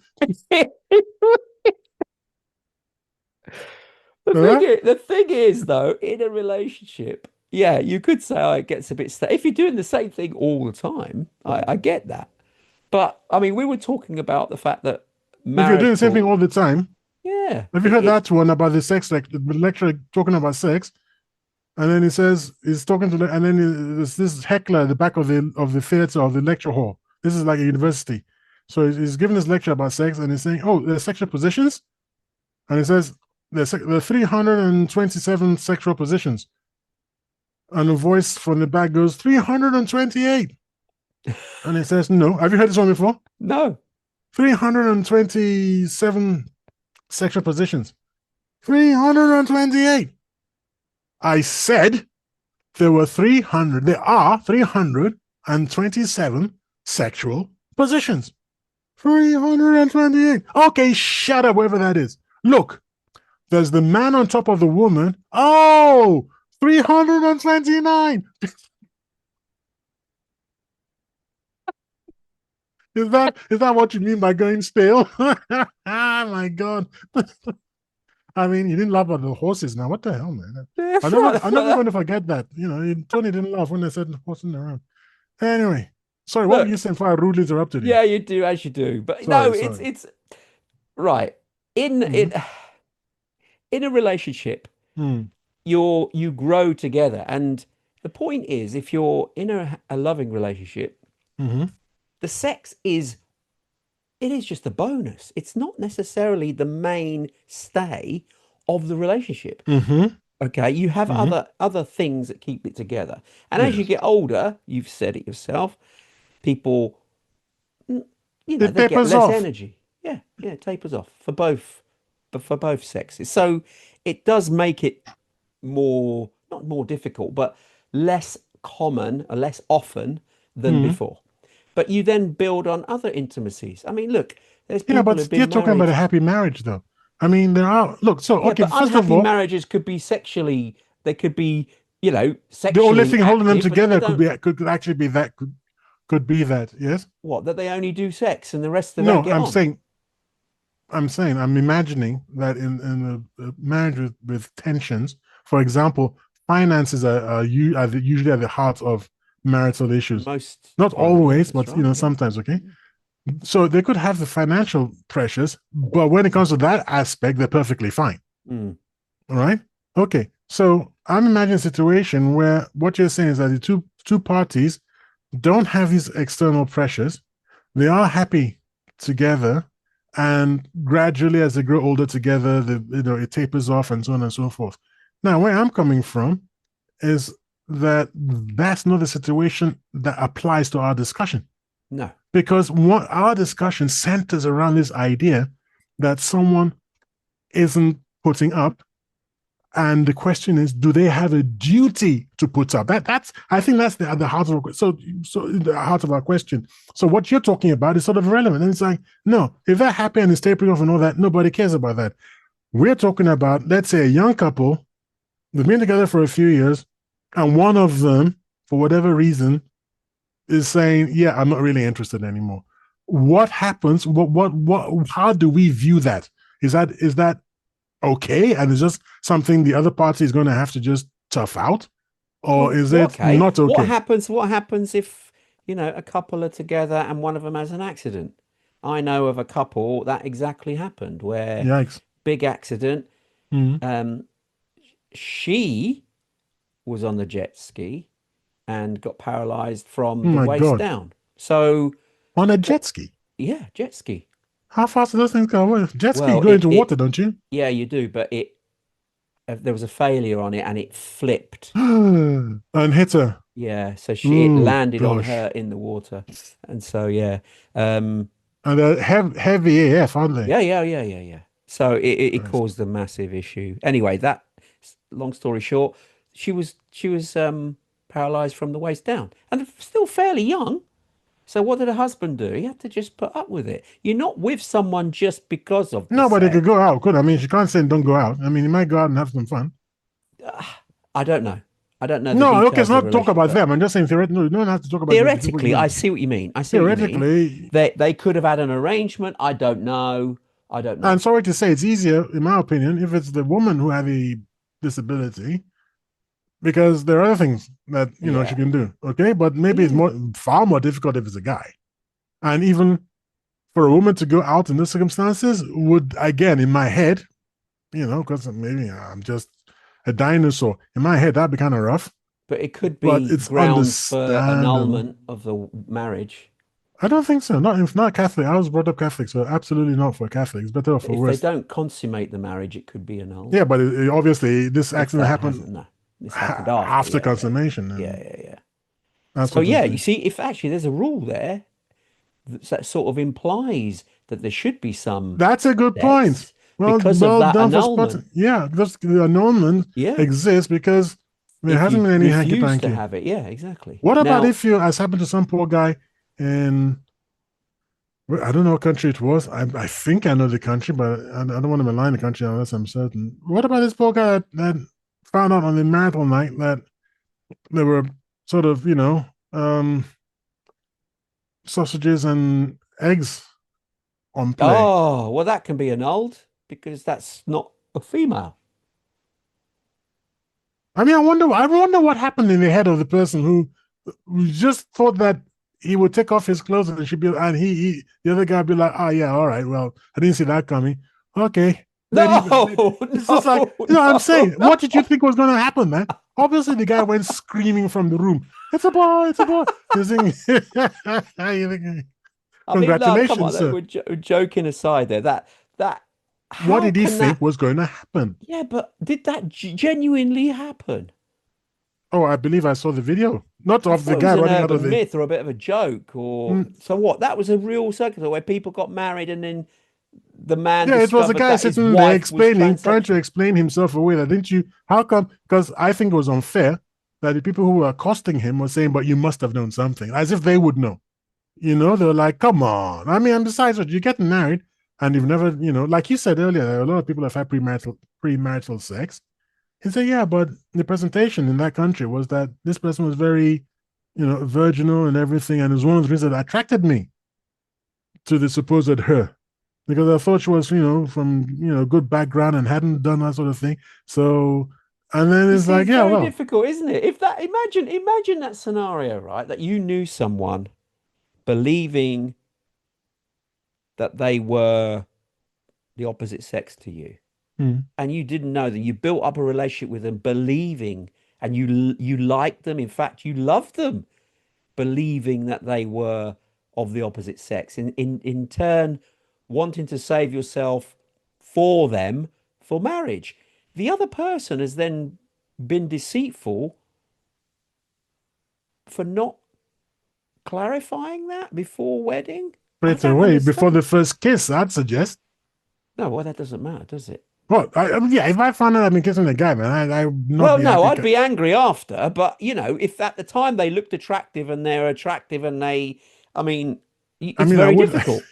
Huh? The thing is, though, in a relationship, yeah, you could say, oh, it gets a bit if you're doing the same thing all the time. I get that, but I mean, we were talking about the fact that If you're doing the same thing marital, all the time, yeah, have you heard that one about the sex, like the lecturer talking about sex? And then he says he's talking to, and then there's this heckler at the back of the theater of the lecture hall. This is like a university, so he's giving this lecture about sex, and he's saying, "Oh, there's sexual positions," and he says there are 327 sexual positions, and a voice from the back goes 328, and he says, "No, have you heard this one before? no, 327 sexual positions, 328." I said there are 327 sexual positions. 328. Okay, shut up, whoever that is. Look, there's the man on top of the woman. Oh, 329. Is that what you mean by going stale? Oh my god. I mean, you didn't laugh at the horses now. What the hell, man? that's I'm right. never, I'm never going to forget that. Tony didn't laugh when they said horsing around. Anyway, sorry, what were you Look, saying before I rudely interrupted you? yeah, you do as you do, but no, it's Sorry. it's right in Mm-hmm. in a relationship. Mm-hmm. You grow together, and the point is, if you're in a loving relationship, Mm-hmm. the sex is it is just a bonus. It's not necessarily the mainstay of the relationship. Mm-hmm. Okay, you have Mm-hmm. other things that keep it together. And as you Yes. get older, you've said it yourself, people, It they get tapers less off. energy. Yeah, yeah, it tapers off for both sexes. So it does make it more, not more difficult, but less common or less often than Mm-hmm. before. But you then build on other intimacies. I mean, look, there's Yeah, people but who've you're been talking about married. a happy marriage, though. I mean, there are. Look, so, Yeah, okay, but first of unhappy all, marriages could be sexually, they could be, the only sexually thing holding them active, but they together don't, could actually be that, could be that, yes? what, that they only do sex and the rest they don't No, get on. I'm imagining that in a marriage with tensions, for example, finances are usually at the heart of marital issues. Most Not time, yeah, always, that's but right. Yeah. sometimes, okay? So they could have the financial pressures, but when it comes to that aspect, they're perfectly fine. Mm, All right. Okay. So I'm imagining a situation where what you're saying is that the two parties don't have these external pressures. They are happy together, and gradually, as they grow older together, it tapers off and so on and so forth. Now, where I'm coming from is that that's not the situation that applies to our discussion, no. because what our discussion centers around this idea that someone isn't putting up, and the question is, do they have a duty to put up? That's I think that's the heart of the heart of our question. So what you're talking about is sort of irrelevant. And it's like, no, if they're happy and it's tapering off and all that, nobody cares about that. We're talking about, let's say, a young couple, they've been together for a few years, and one of them, for whatever reason, is saying, yeah, I'm not really interested anymore. What happens? How do we view that? Is that okay, and it's just something the other party is going to have to just tough out, or is Well, it okay. not okay? What happens if, a couple are together and one of them has an accident? I know of a couple that exactly happened where Yikes. big accident. Mm. Um, she was on the jet ski and got paralyzed Oh from the my waist god. down. So, On a what? jet ski. Yeah, jet ski. How fast do those things go? Well, jet ski, you Well, go into water, don't you? yeah, you do, but there was a failure on it and it flipped. And hit her. Yeah, so it Oh landed on gosh. her in the water, and so yeah, um, And they're heavy AF, aren't they? yeah. So it Christ. caused a massive issue. Anyway, long story short, she was paralyzed from the waist down, and still fairly young. So what did her husband do? He had to just put up with it. You're not with someone just because of the No, but they could sex. go out, could I? Mean, she can't say don't go out. I mean, you might go out and have some fun. I don't know. I don't know the No, okay, details it's of the not talk relationship, about but them. I'm just saying theoretically. No, you don't have to talk about the people you theoretically, I know. see what you mean. I see what you mean. Theoretically, They could have had an arrangement. I don't know. I don't And know. sorry to say, it's easier, in my opinion, if it's the woman who had the disability, because there are other things that she Yeah. can do. Okay, but maybe it's Yeah. far more difficult if it's a guy. And even for a woman to go out in those circumstances would, again, in my head, because maybe I'm just a dinosaur. In my head, that'd be kind of rough, But it could but be it's grounds for understandable. annulment of the marriage. I don't think so. Not if not Catholic. I was brought up Catholic, so absolutely not for Catholic. It's better or But for if they worse. don't consummate the marriage, it could be annulled. Yeah, but obviously this If accident that happened hasn't, no, this happened after. after Yeah, yeah, consummation, yeah, and yeah, yeah. that's So what was yeah, you the. see, if actually there's a rule there that sort of implies that there should be some That's a good point. sex Well, because of well that done for spotting. annulment. Yeah, because the annulment Yeah, exists because there if hasn't you been any hanky refuse to panky. have it, yeah, exactly. What about Now, if you, as happened to some poor guy in, well, I don't know what country it was. I think I know the country, but I don't want to malign the country unless I'm certain. What about this poor guy that found out on the marital night that there were sort of, sausages and eggs on play? oh, well, that can be annulled because that's not a female. I mean, I wonder what happened in the head of the person who just thought that he would take off his clothes and she'd be, and the other guy would be like, oh yeah, all right, well, I didn't see that coming. Okay, No, it's just like, no, I'm saying, no, what did you no. think was going to happen, man? Obviously, the guy went screaming from the room. It's a boy, it's a boy. You're thinking, you're thinking, I mean, no, come on, congratulations, sir. we're joking aside there. That, What how did he can that? think was going to happen? Yeah, but did that genuinely happen? Oh, I believe I saw the video, not I of the thought it was guy an running out of urban the. myth or a bit of a joke, or Mm, so what? That was a real circumstance where people got married and then the man Yeah, it was a discovered guy that his sitting there wife was explaining, trying to transsexual. explain himself away. That didn't you? How come? Because I think it was unfair that the people who were accosting him were saying, "But you must have known something," as if they would know. They were like, "Come on!" I mean, and besides, what you're getting married and you've never, like you said earlier, there are a lot of people have had premarital sex. He said, "Yeah, but the presentation in that country was that this person was very, virginal and everything, and it was one of the things that attracted me to the supposed her." Because I thought she was, from good background and hadn't done that sort of thing. So, and then You it's see, like, it's yeah, very well, difficult, isn't it? If that imagine that scenario, right? That you knew someone believing that they were the opposite sex to you, hmm, and you didn't know that you built up a relationship with them, believing, and you liked them. In fact, you loved them, believing that they were of the opposite sex. In turn, wanting to save yourself for them for marriage. The other person has then been deceitful for not clarifying that before wedding. I straight don't away before understand. the first kiss, I'd suggest. No, well, that doesn't matter, does it? Well, I mean, yeah, if I found out I've been kissing a guy, man, I would not Well, be no, happy. I'd be angry after, but if at the time they looked attractive and they're attractive and I mean, I it's mean, very difficult.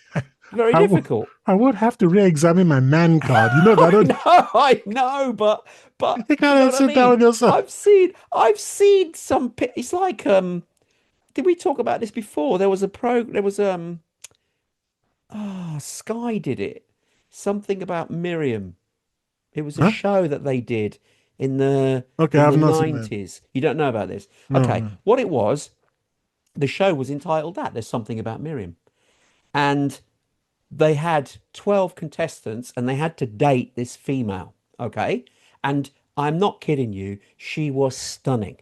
Very I would, difficult. I would have to re-examine my man card. You know that, I don't know, I know, but you? do you know Gotta what I sit down mean? with yourself. I've seen some. It's like did we talk about this before? There was Sky did it. Something about Miriam. It was a Huh? show that they did in the Okay, in the I've not seen that. 90s. You don't know about this. No, Okay, no. what it was, the show was entitled that. There's something about Miriam. And they had 12 contestants and they had to date this female. Okay. And I'm not kidding you, she was stunning,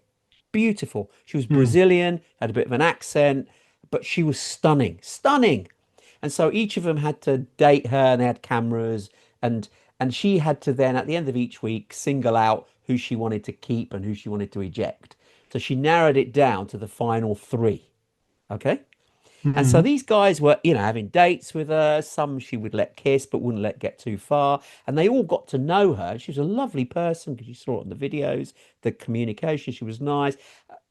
beautiful. She was Hmm. Brazilian, had a bit of an accent, but she was stunning, stunning. And so each of them had to date her and they had cameras and she had to then at the end of each week single out who she wanted to keep and who she wanted to eject. So she narrowed it down to the final three. Okay. And so Hmm. these guys were, having dates with her. Some she would let kiss, but wouldn't let get too far. And they all got to know her. She was a lovely person because you saw it on the videos, the communication. She was nice.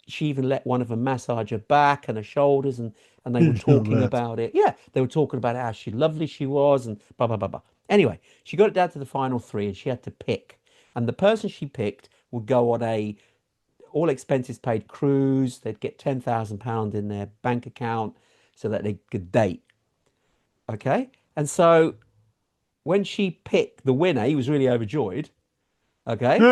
She even let one of them massage her back and her shoulders, and they were You know talking that. about it. Yeah, they were talking about how lovely she was, and blah blah blah blah. Anyway, she got it down to the final three, and she had to pick. And the person she picked would go on a all expenses paid cruise. They'd get £10,000 in their bank account so that they could date. Okay. And so when she picked the winner, he was really overjoyed. Okay.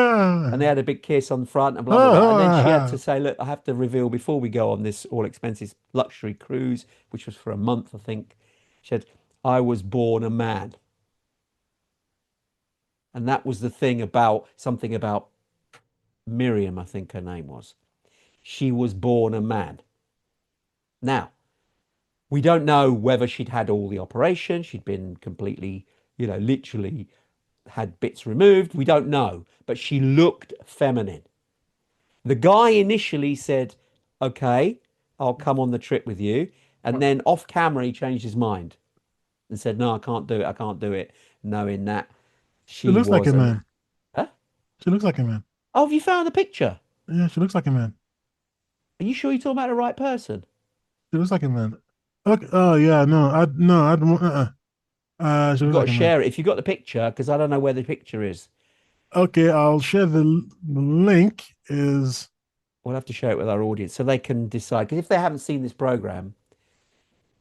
And they Ah, had a big kiss on the front and blah, blah, blah. And then she had to ah. say, look, I have to reveal before we go on this all expenses luxury cruise, which was for a month, I think. She said, I was born a man. And that was the thing about something about Miriam, I think her name was. She was born a man. Now, we don't know whether she'd had all the operation, she'd been completely, literally had bits removed. We don't know, but she looked feminine. The guy initially said, okay, I'll come on the trip with you. And then off camera, he changed his mind and said, no, I can't do it. I can't do it. Knowing that She she looks like was a a. man. Huh? She looks like a man. Oh, have you found the picture? Yeah, she looks like a man. Are you sure you're talking about the right person? She looks like a man. Okay. Oh yeah, no, I don't want. She You've looks got to like a man. share it if you've got the picture, because I don't know where the picture is. Okay, I'll share the link. Is We'll have to share it with our audience so they can decide. Because if they haven't seen this program,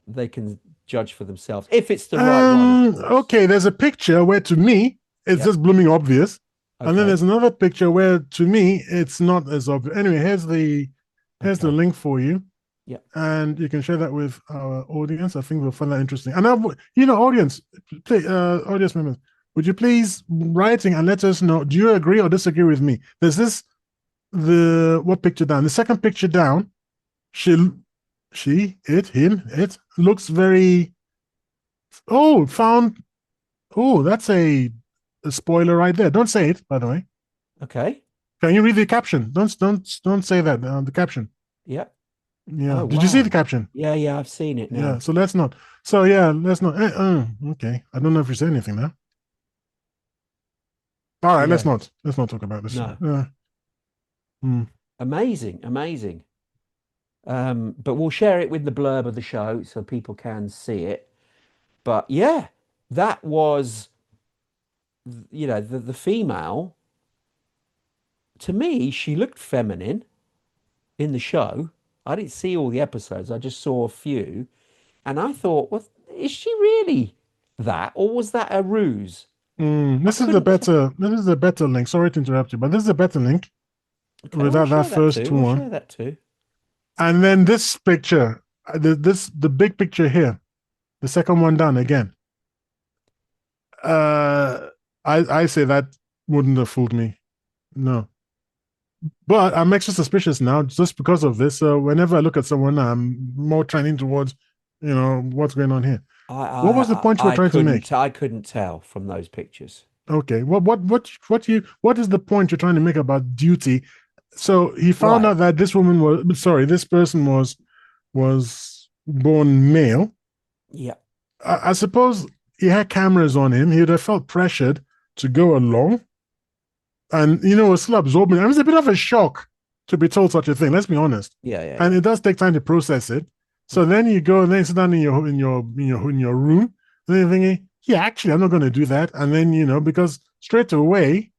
they can judge for themselves. If it's the right one, of course. okay. There's a picture where to me it's Yep. just blooming obvious, and then Okay. there's another picture where to me it's not as obvious. Anyway, here's the Okay. link for you, Yep. and you can share that with our audience. I think they'll find that interesting. And audience, audience members, would you please writing and let us know? Do you agree or disagree with me? There's this the what picture down? The second picture down. She, it looks very. Oh, found. Oh, that's a spoiler right there. Don't say it, by the way. Okay. Can you read the caption? Don't say that. The caption. Yep. Yeah. Oh, Did you see the wow. caption? Yeah, yeah, I've seen it Yeah. now. So let's not. So yeah, let's not. Okay. I don't know if you say anything now. All right. Let's Yeah. not. Let's not talk about this. No. Hmm. Amazing, amazing. But we'll share it with the blurb of the show so people can see it. But yeah, that was, the female, to me, she looked feminine in the show. I didn't see all the episodes, I just saw a few. And I thought, well, is she really that? Or was that a ruse? I This is the couldn't tell. better. This is the better link. Sorry to interrupt you, but this is a better link Okay, we'll without that share that first too. We'll one. share that too. And then this picture, the big picture here, the second one down again. Uh, I say that wouldn't have fooled me. No, but I'm extra suspicious now just because of this. So whenever I look at someone, I'm more trending towards, what's going on here. I What was the I point you were I trying to make? couldn't tell from those pictures. Okay, what is the point you're trying to make about duty? So he found Right. out that this person was born male. Yeah. I suppose he had cameras on him. He would have felt pressured to go along, and it was still absorbing. I mean, it's a bit of a shock to be told such a thing. Let's be honest, Yeah, yeah, and yeah. it does take time to process it. So Yeah. then you go and then sit down in your room, and then you're thinking, yeah, actually, I'm not going to do that. And then because straight away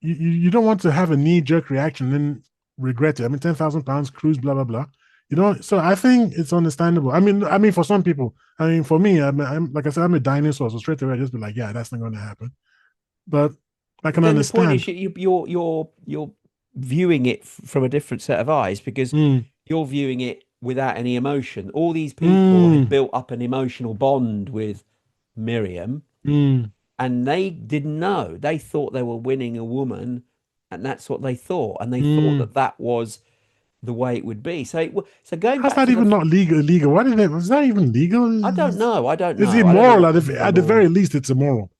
you don't want to have a knee jerk reaction and then regret it. I mean, £10,000 cruise, blah blah blah. You know, so I think it's understandable. I mean, for some people, I mean, for me, I'm like I said, I'm a dinosaur, so straight away I just be like, yeah, that's not going to happen. But I But can then the point understand. is you're viewing it from a different set of eyes because Mm, you're viewing it without any emotion. All these people had mm, built up an emotional bond with Miriam, mm, and they didn't know. They thought they were winning a woman, and that's what they thought, and they thought mm. that that was the way it would be. So going How's back that to the, even not legal? Illegal? Why did they? Was that even legal? I don't know. I don't It's know. I don't know immoral. what At the the law. very least, it's immoral.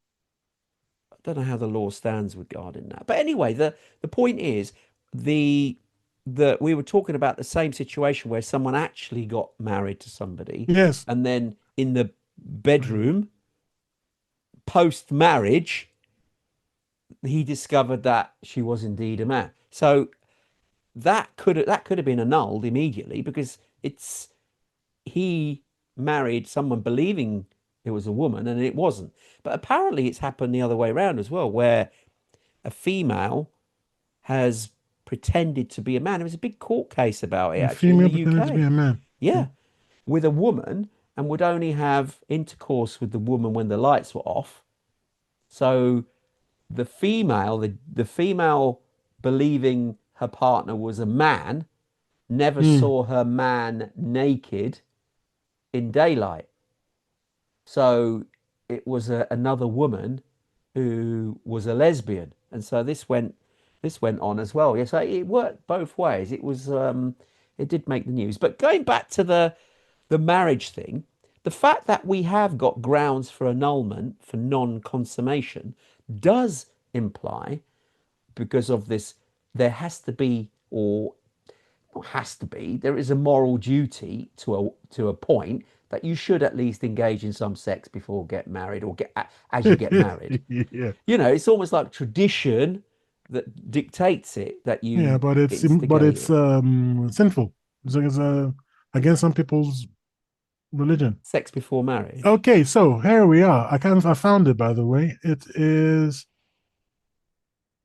I don't know how the law stands regarding that. But anyway, the point is the we were talking about the same situation where someone actually got married to somebody, Yes. and then in the bedroom post marriage, he discovered that she was indeed a man. So that could have been annulled immediately because it's he married someone believing it was a woman and it wasn't. But apparently it's happened the other way around as well, where a female has pretended to be a man. There was a big court case about it A actually in female the pretending to be UK. a man. Yeah, with a woman and would only have intercourse with the woman when the lights were off. So the female believing her partner was a man never Hmm. saw her man naked in daylight. So it was another woman who was a lesbian, and so this went on as well. Yes, it worked both ways. It did make the news. But going back to the marriage thing, the fact that we have got grounds for annulment for non-consummation does imply, because of this, there has to be, or not has to be, there is a moral duty to a point that you should at least engage in some sex before get married, or as you get married. Yeah. It's almost like tradition that dictates it, that Yeah, you but instigate it's it. sinful. It's against some people's religion. Sex before marriage. Okay, so here we are. I found it, by the way. It is.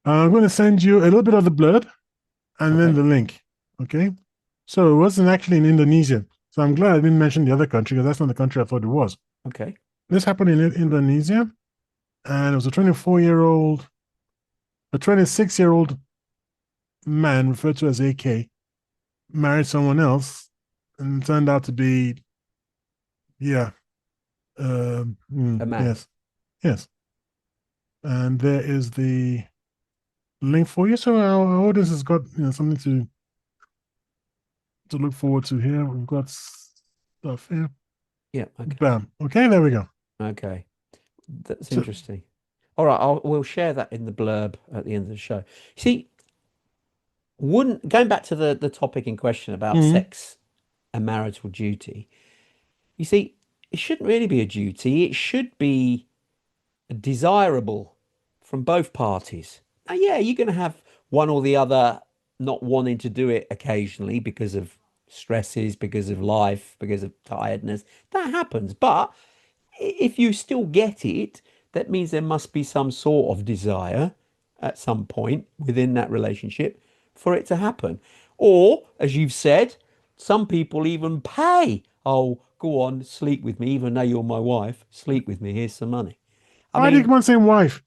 I'm going to send you a little bit of the blurb and then Okay. the link. Okay. So it wasn't actually in Indonesia. So I'm glad I didn't mention the other country because that's not the country I thought it was. Okay. This happened in Indonesia, and it was a 26-year-old man referred to as AK married someone else, and it turned out to be, yeah, A man. yes, yes. And there is the link for you. So our audience has got something to look forward to here. We've got stuff here. Yeah. Okay. Bam. Okay, there we go. Okay. That's So, interesting. All right. We'll share that in the blurb at the end of the show. See, wouldn't going back to the topic in question about mm, sex and marital duty, you see, it shouldn't really be a duty. It should be desirable from both parties. Now, yeah, you're going to have one or the other not wanting to do it occasionally because of stresses, because of life, because of tiredness. That happens. But if you still get it, that means there must be some sort of desire at some point within that relationship for it to happen. Or, as you've said, some people even pay. Oh, go on, sleep with me, even though you're my wife. Sleep with me. Here's some money. I why do you mean, keep on saying wife?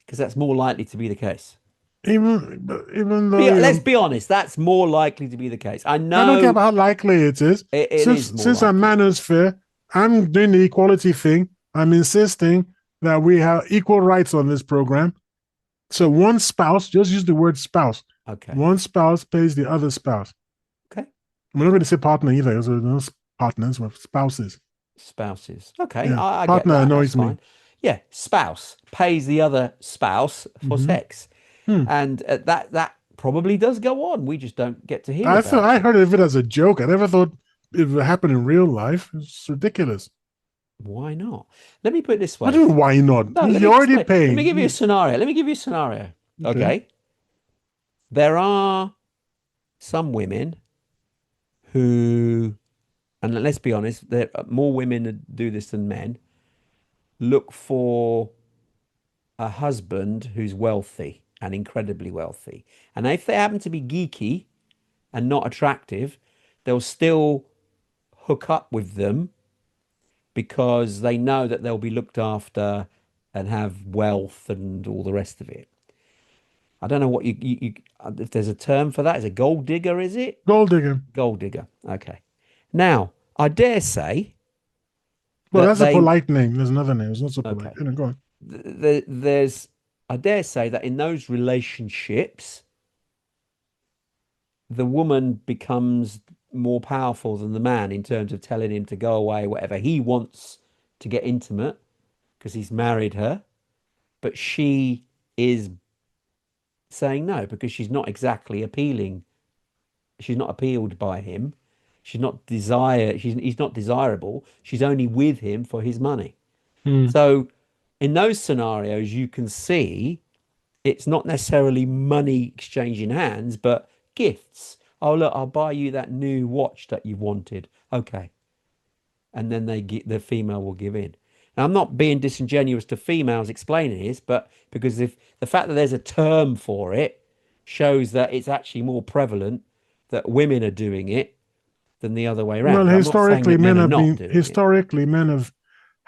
because that's more likely to be the case. Even though Let's be honest, that's more likely to be the case. I I don't care know about how likely it is. it is more Since I'm likely. manosphere, I'm doing the equality thing. I'm insisting that we have equal rights on this program. So one spouse, just use the word spouse. Okay. One spouse pays the other spouse. Okay. I'm not going to say partner either. So those partners with spouses. Spouses. Okay, Yeah, I get partner that. That's annoys me. fine. Yeah, spouse pays the other spouse for Mm-hmm. sex, Hmm. and that probably does go on. We just don't get to hear about I it. heard of it as a joke. I never thought it would happen in real life. It's ridiculous. Why not? Let me put it this What do way. you mean, why not? No, let me You're already explain. Let me give you a paying. scenario. Let me give you a scenario. Okay. Okay. There are some women who, and let's be honest, there are more women that do this than men, look for a husband who's wealthy and incredibly wealthy. And if they happen to be geeky and not attractive, they'll still hook up with them because they know that they'll be looked after and have wealth and all the rest of it. I don't know what if there's a term for that. Is it gold digger, is it? Gold digger. Gold digger. Okay. Now, I dare say Well, that that's a they, polite name. There's another name. It's not so polite. okay, Go on. there's, I dare say that in those relationships, the woman becomes more powerful than the man in terms of telling him to go away, whatever he wants to get intimate because he's married her, but she is saying no because she's not exactly appealing. She's not appealed by him. He's not desirable. She's only with him for his money. Hmm. So in those scenarios, you can see it's not necessarily money exchanging hands, but gifts. Oh, look, I'll buy you that new watch that you wanted. Okay. And then the female will give in. Now, I'm not being disingenuous to females explaining this, but because if the fact that there's a term for it shows that it's actually more prevalent that women are doing it than the other way Well, around. I'm not saying that men are not doing it. historically men have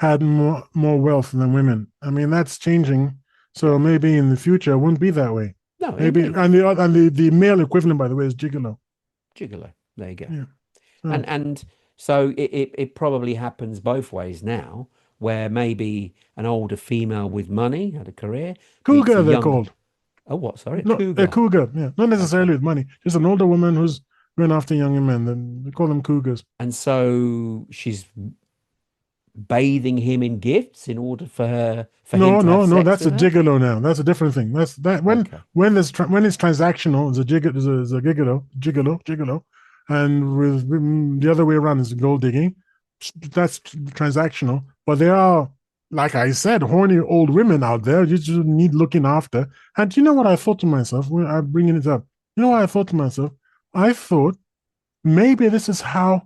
had more wealth than women. I mean, that's changing. So maybe in the future it won't be that way. No, Maybe indeed. and the male equivalent, by the way, is gigolo. Gigolo. There you go. Yeah. And So and so it probably happens both ways now, where maybe an older female with money had a career meets a cougar, they're younger. called. Oh, what? Sorry, a No, a cougar. cougar. Yeah, not Okay. necessarily with money. Just an older woman who's going after younger men. Then they call them cougars. And so she's bathing him in gifts in order for him No, to have no, no. sex That's a with her. gigolo now. That's a different thing. That's that Okay. when it's transactional, it's a is a gigolo, and with the other way around is gold digging. That's transactional. But there are, like I said, horny old women out there. You just need looking after. And you know what I thought to myself when I'm bringing it up? You know what I thought to myself? I thought maybe this is how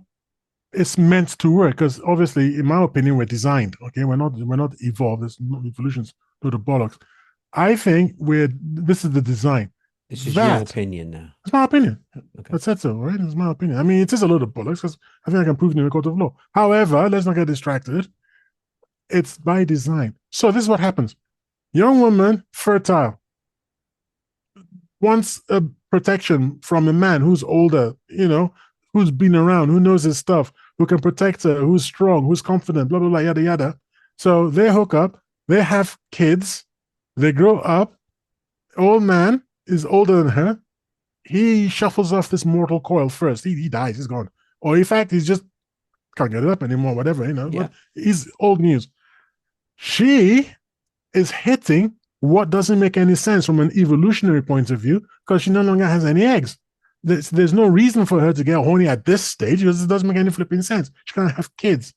it's meant to work because obviously, in my opinion, we're designed. Okay, we're not evolved. There's no evolutions to the bollocks. I think we're this is the design. This is your That opinion now. is my opinion. Okay. I said so, right? It's my opinion. I mean, it is a load of bollocks because I think I can prove it in a court of law. However, let's not get distracted. It's by design. So this is what happens. Young woman, fertile, wants a protection from a man who's older, who's been around, who knows his stuff, who can protect her, who's strong, who's confident, blah, blah, blah, yada, yada. So they hook up, they have kids, they grow up. Old man is older than her. He shuffles off this mortal coil first. He dies, he's gone. Or in fact, he's just can't get it up anymore, whatever. Yeah. But he's old news. She is hitting what doesn't make any sense from an evolutionary point of view because she no longer has any eggs. There's no reason for her to get horny at this stage because it doesn't make any flipping sense. She can't have kids.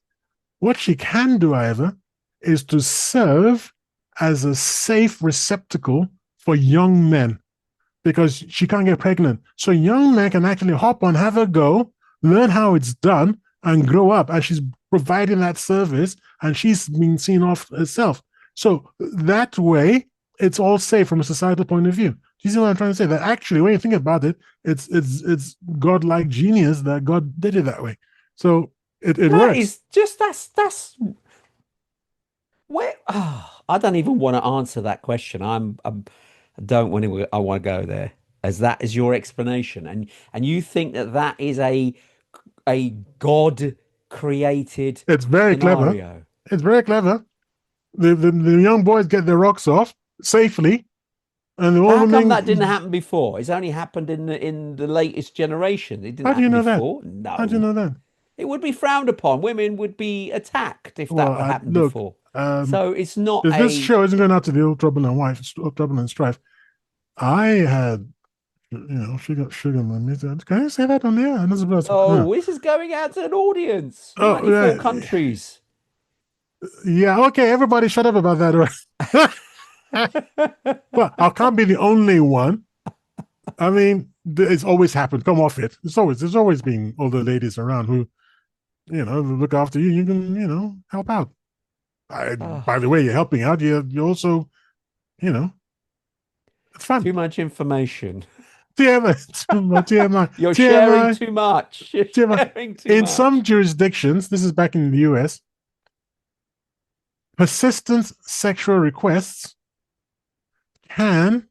What she can do, however, is to serve as a safe receptacle for young men because she can't get pregnant. So young men can actually hop on, have a go, learn how it's done, and grow up. And she's providing that service and she's been seen off herself. So that way, it's all safe from a societal point of view. Do you see what I'm trying to say? That actually, when you think about it, it's godlike genius that God did it that way. So it That works. is just that's where I don't even want to answer that question. I don't want to. I want to go there as that is your explanation, and you think that that is a God created It's very clever. scenario. It's very clever. The young boys get their rocks off safely, and the old How come that women. didn't happen before? It's only happened in the latest generation. It didn't How do you happen know that? before. How do you No, know that? it would be frowned upon. Women would be attacked if Well, that happened look, before. So it's not if this a. show isn't going out to the old trouble and wife, trouble and strife, I had, sugar mommy. Can you say that on the air? I'm not supposed to. No. Oh, this is going out to an audience. Oh, 94 countries. yeah. Okay, everybody, shut up about that. Well, I can't be the only one. I mean, it's always happened. Come off it. There's always been older ladies around who, look after you. You can, help out. Oh, By the way, you're helping out. You also, it's fun. too much information. TMI, TMI, You're sharing TMI, too much. You're TMI. sharing too In much. some jurisdictions, this is back in the US, persistent sexual requests can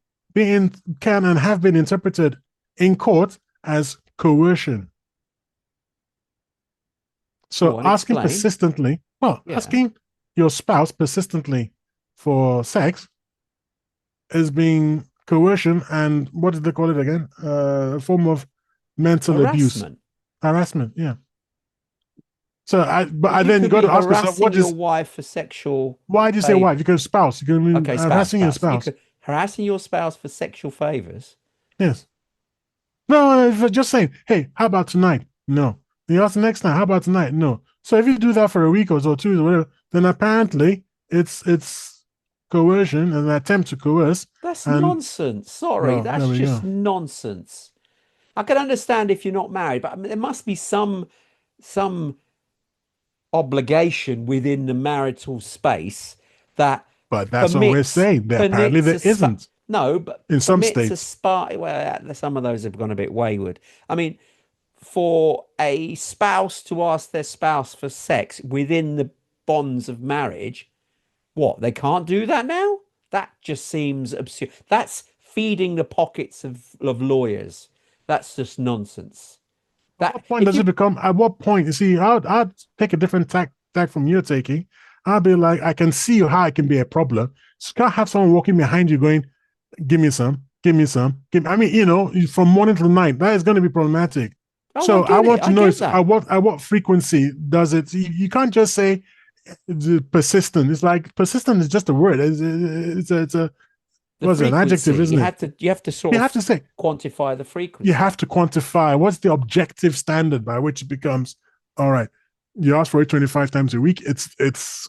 can and have been interpreted in court as coercion. So Go on, asking explain. persistently, Yeah. asking your spouse persistently for sex is being coercion and what did they call it again? A form of mental abuse, harassment. Yeah. So I You then could got be to ask yourself, harassing your wife for sexual why do you say favor. wife? Because spouse. You can mean Okay, harassing your You spouse. could harassing your spouse for sexual favors. Yes. No, if just saying, hey, how about tonight? No. You ask the next time, how about tonight? No. So if you do that for a week or so, 2 or whatever, then apparently it's coercion, an attempt to coerce. That's And nonsense. Sorry, well, that's there we just go. nonsense. I can understand if you're not married, but I mean, there must be some obligation within the marital space that But that's what we're permits saying. Apparently permits there a isn't no, but in some permits a states. spa. Well, some of those have gone a bit wayward. I mean, for a spouse to ask their spouse for sex within bonds of marriage, what, they can't do that now? That just seems absurd. That's feeding the pockets of lawyers. That's just nonsense. At That what point if does it you become? At what point? You see, I'd take a different tack from you're taking. I'll be like, I can see how it can be a problem. So can't have someone walking behind you going, "Give me some, give me some." I mean, from morning to night, that is going to be problematic. oh, I So I get it. want to I know get is that. at what frequency does it? You can't just say the persistent. It's like persistent is just a word. It's a The what's it, an adjective, frequency, isn't it? you have to sort You of have to say quantify the you frequency. have to quantify what's the objective standard by which it becomes all right. You ask for it 25 times a week, it's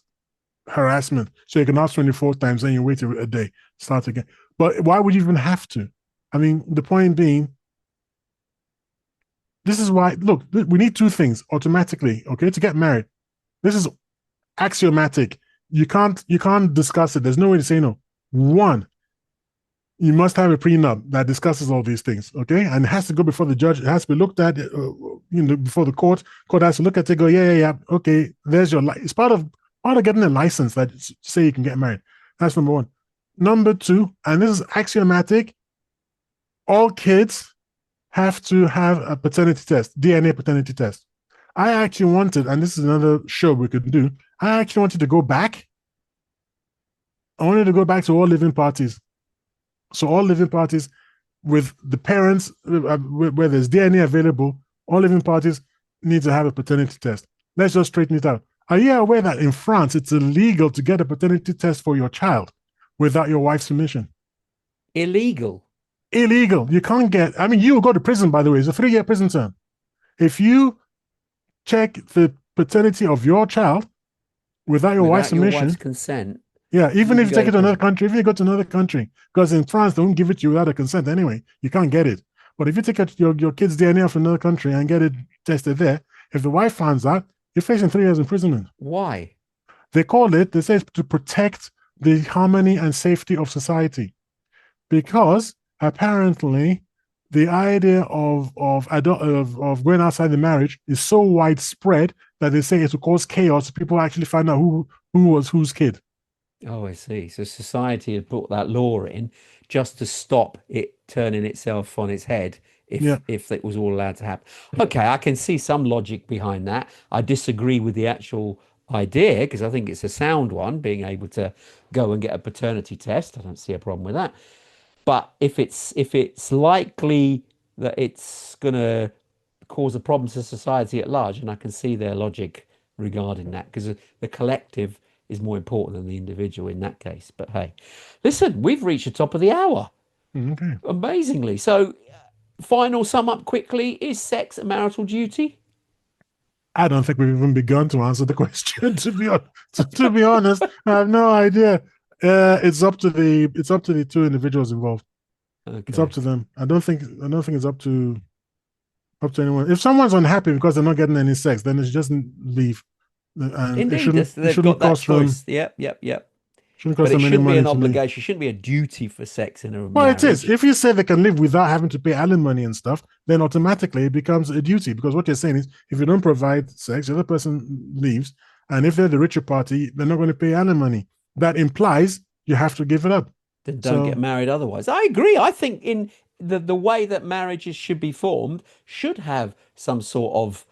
harassment. So you can ask 24 times, then you wait a day, start again. But why would you even have to? I mean, the point being, this is why, look, we need two things automatically, okay, to get married. This is axiomatic. You can't discuss it. There's no way to say no. One, you must have a prenup that discusses all these things, okay? And it has to go before the judge. It has to be looked at, before the court. Court has to look at it, go, yeah, okay. There's your. It's part of getting a license that say you can get married. That's number one. Number two, and this is axiomatic. All kids have to have a paternity test, DNA paternity test. I actually wanted, and this is another show we could do. I actually wanted to go back. I wanted to go back to all living parties. So all living parties with the parents, where there's DNA available, all living parties need to have a paternity test. Let's just straighten it out. Are you aware that in France, it's illegal to get a paternity test for your child without your wife's permission? Illegal. Illegal. You can't get, I mean, you will go to prison, by the way. It's a 3-year prison term. If you check the paternity of your child without your wife's Without your permission, wife's consent, yeah, even you if can you go take to it to another prison. country, if you go to another country, because in France, they won't give it to you without a consent anyway. You can't get it. But if you take your kid's DNA from another country and get it tested there, if the wife finds out, you're facing 3 years imprisonment. Why? They say it's to protect the harmony and safety of society. Because apparently the idea of going outside the marriage is so widespread that they say it will cause chaos. People actually find out who was whose kid. Oh, I see. So society had put that law in just to stop it turning itself on its head Yeah. if it was all allowed to happen. Okay, I can see some logic behind that. I disagree with the actual idea because I think it's a sound one, being able to go and get a paternity test. I don't see a problem with that. But if it's likely that it's gonna cause a problem to society at large, and I can see their logic regarding that because the collective is more important than the individual in that case. But hey, listen, we've reached the top of the hour, Okay. amazingly. So, final sum up quickly: is sex a marital duty? I don't think we've even begun to answer the question. To be honest, I have no idea. It's up to the two individuals involved. It's up Okay. to them. I don't think it's up to anyone. If someone's unhappy because they're not getting any sex, then it's just leave, and it Indeed, shouldn't it they've got shouldn't that cost them choice. Yep, yep, yep. shouldn't But cost it them any shouldn't be money an to leave. obligation. It shouldn't be a duty for sex in a Well, it is. marriage. If you say they can live without having to pay alimony and stuff, then automatically it becomes a duty. Because what you're saying is, if you don't provide sex, the other person leaves, and if they're the richer party, they're not going to pay alimony. That implies you have to give it up. Then don't get So, married otherwise. I agree. I think in the way that marriages should be formed should have some sort of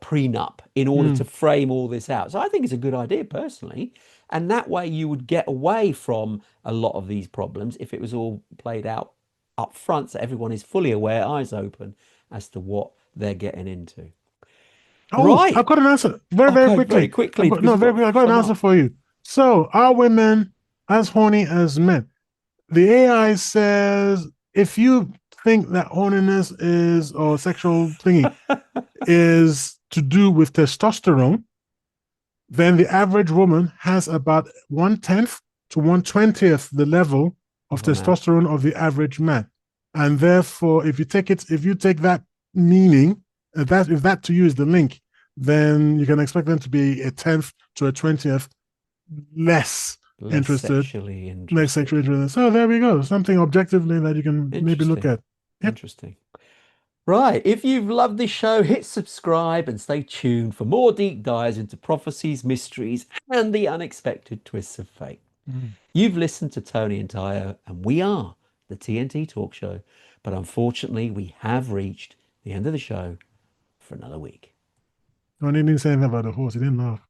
prenup in order to mm. frame all this out. So I think it's a good idea personally, and that way you would get away from a lot of these problems if it was all played out up front, so everyone is fully aware, eyes open, as to what they're getting into. Oh, I've Right. got an answer very, very Okay, very quickly. quickly because we've got I've got an some answer up. for you. So, are women as horny as men? The AI says if you think that horniness is or sexual thingy is to do with testosterone, then the average woman has about 1/10 to 1/20th the level of Of a man. testosterone of the average man. And therefore, if you take that meaning, if that to you is the link, then you can expect them to be a 10th to a 20th less Less interested, sexually less interested. sexually interested. So there we go. Something objectively that you can maybe look Interesting. at. Yep. Interesting. Right. If you've loved this show, hit subscribe and stay tuned for more deep dives into prophecies, mysteries, and the unexpected twists of fate. Mm. You've listened to Tony and Tayo, and we are the TNT Talk Show. But unfortunately, we have reached the end of the show for another week. No, he didn't say anything about the horse. He didn't laugh.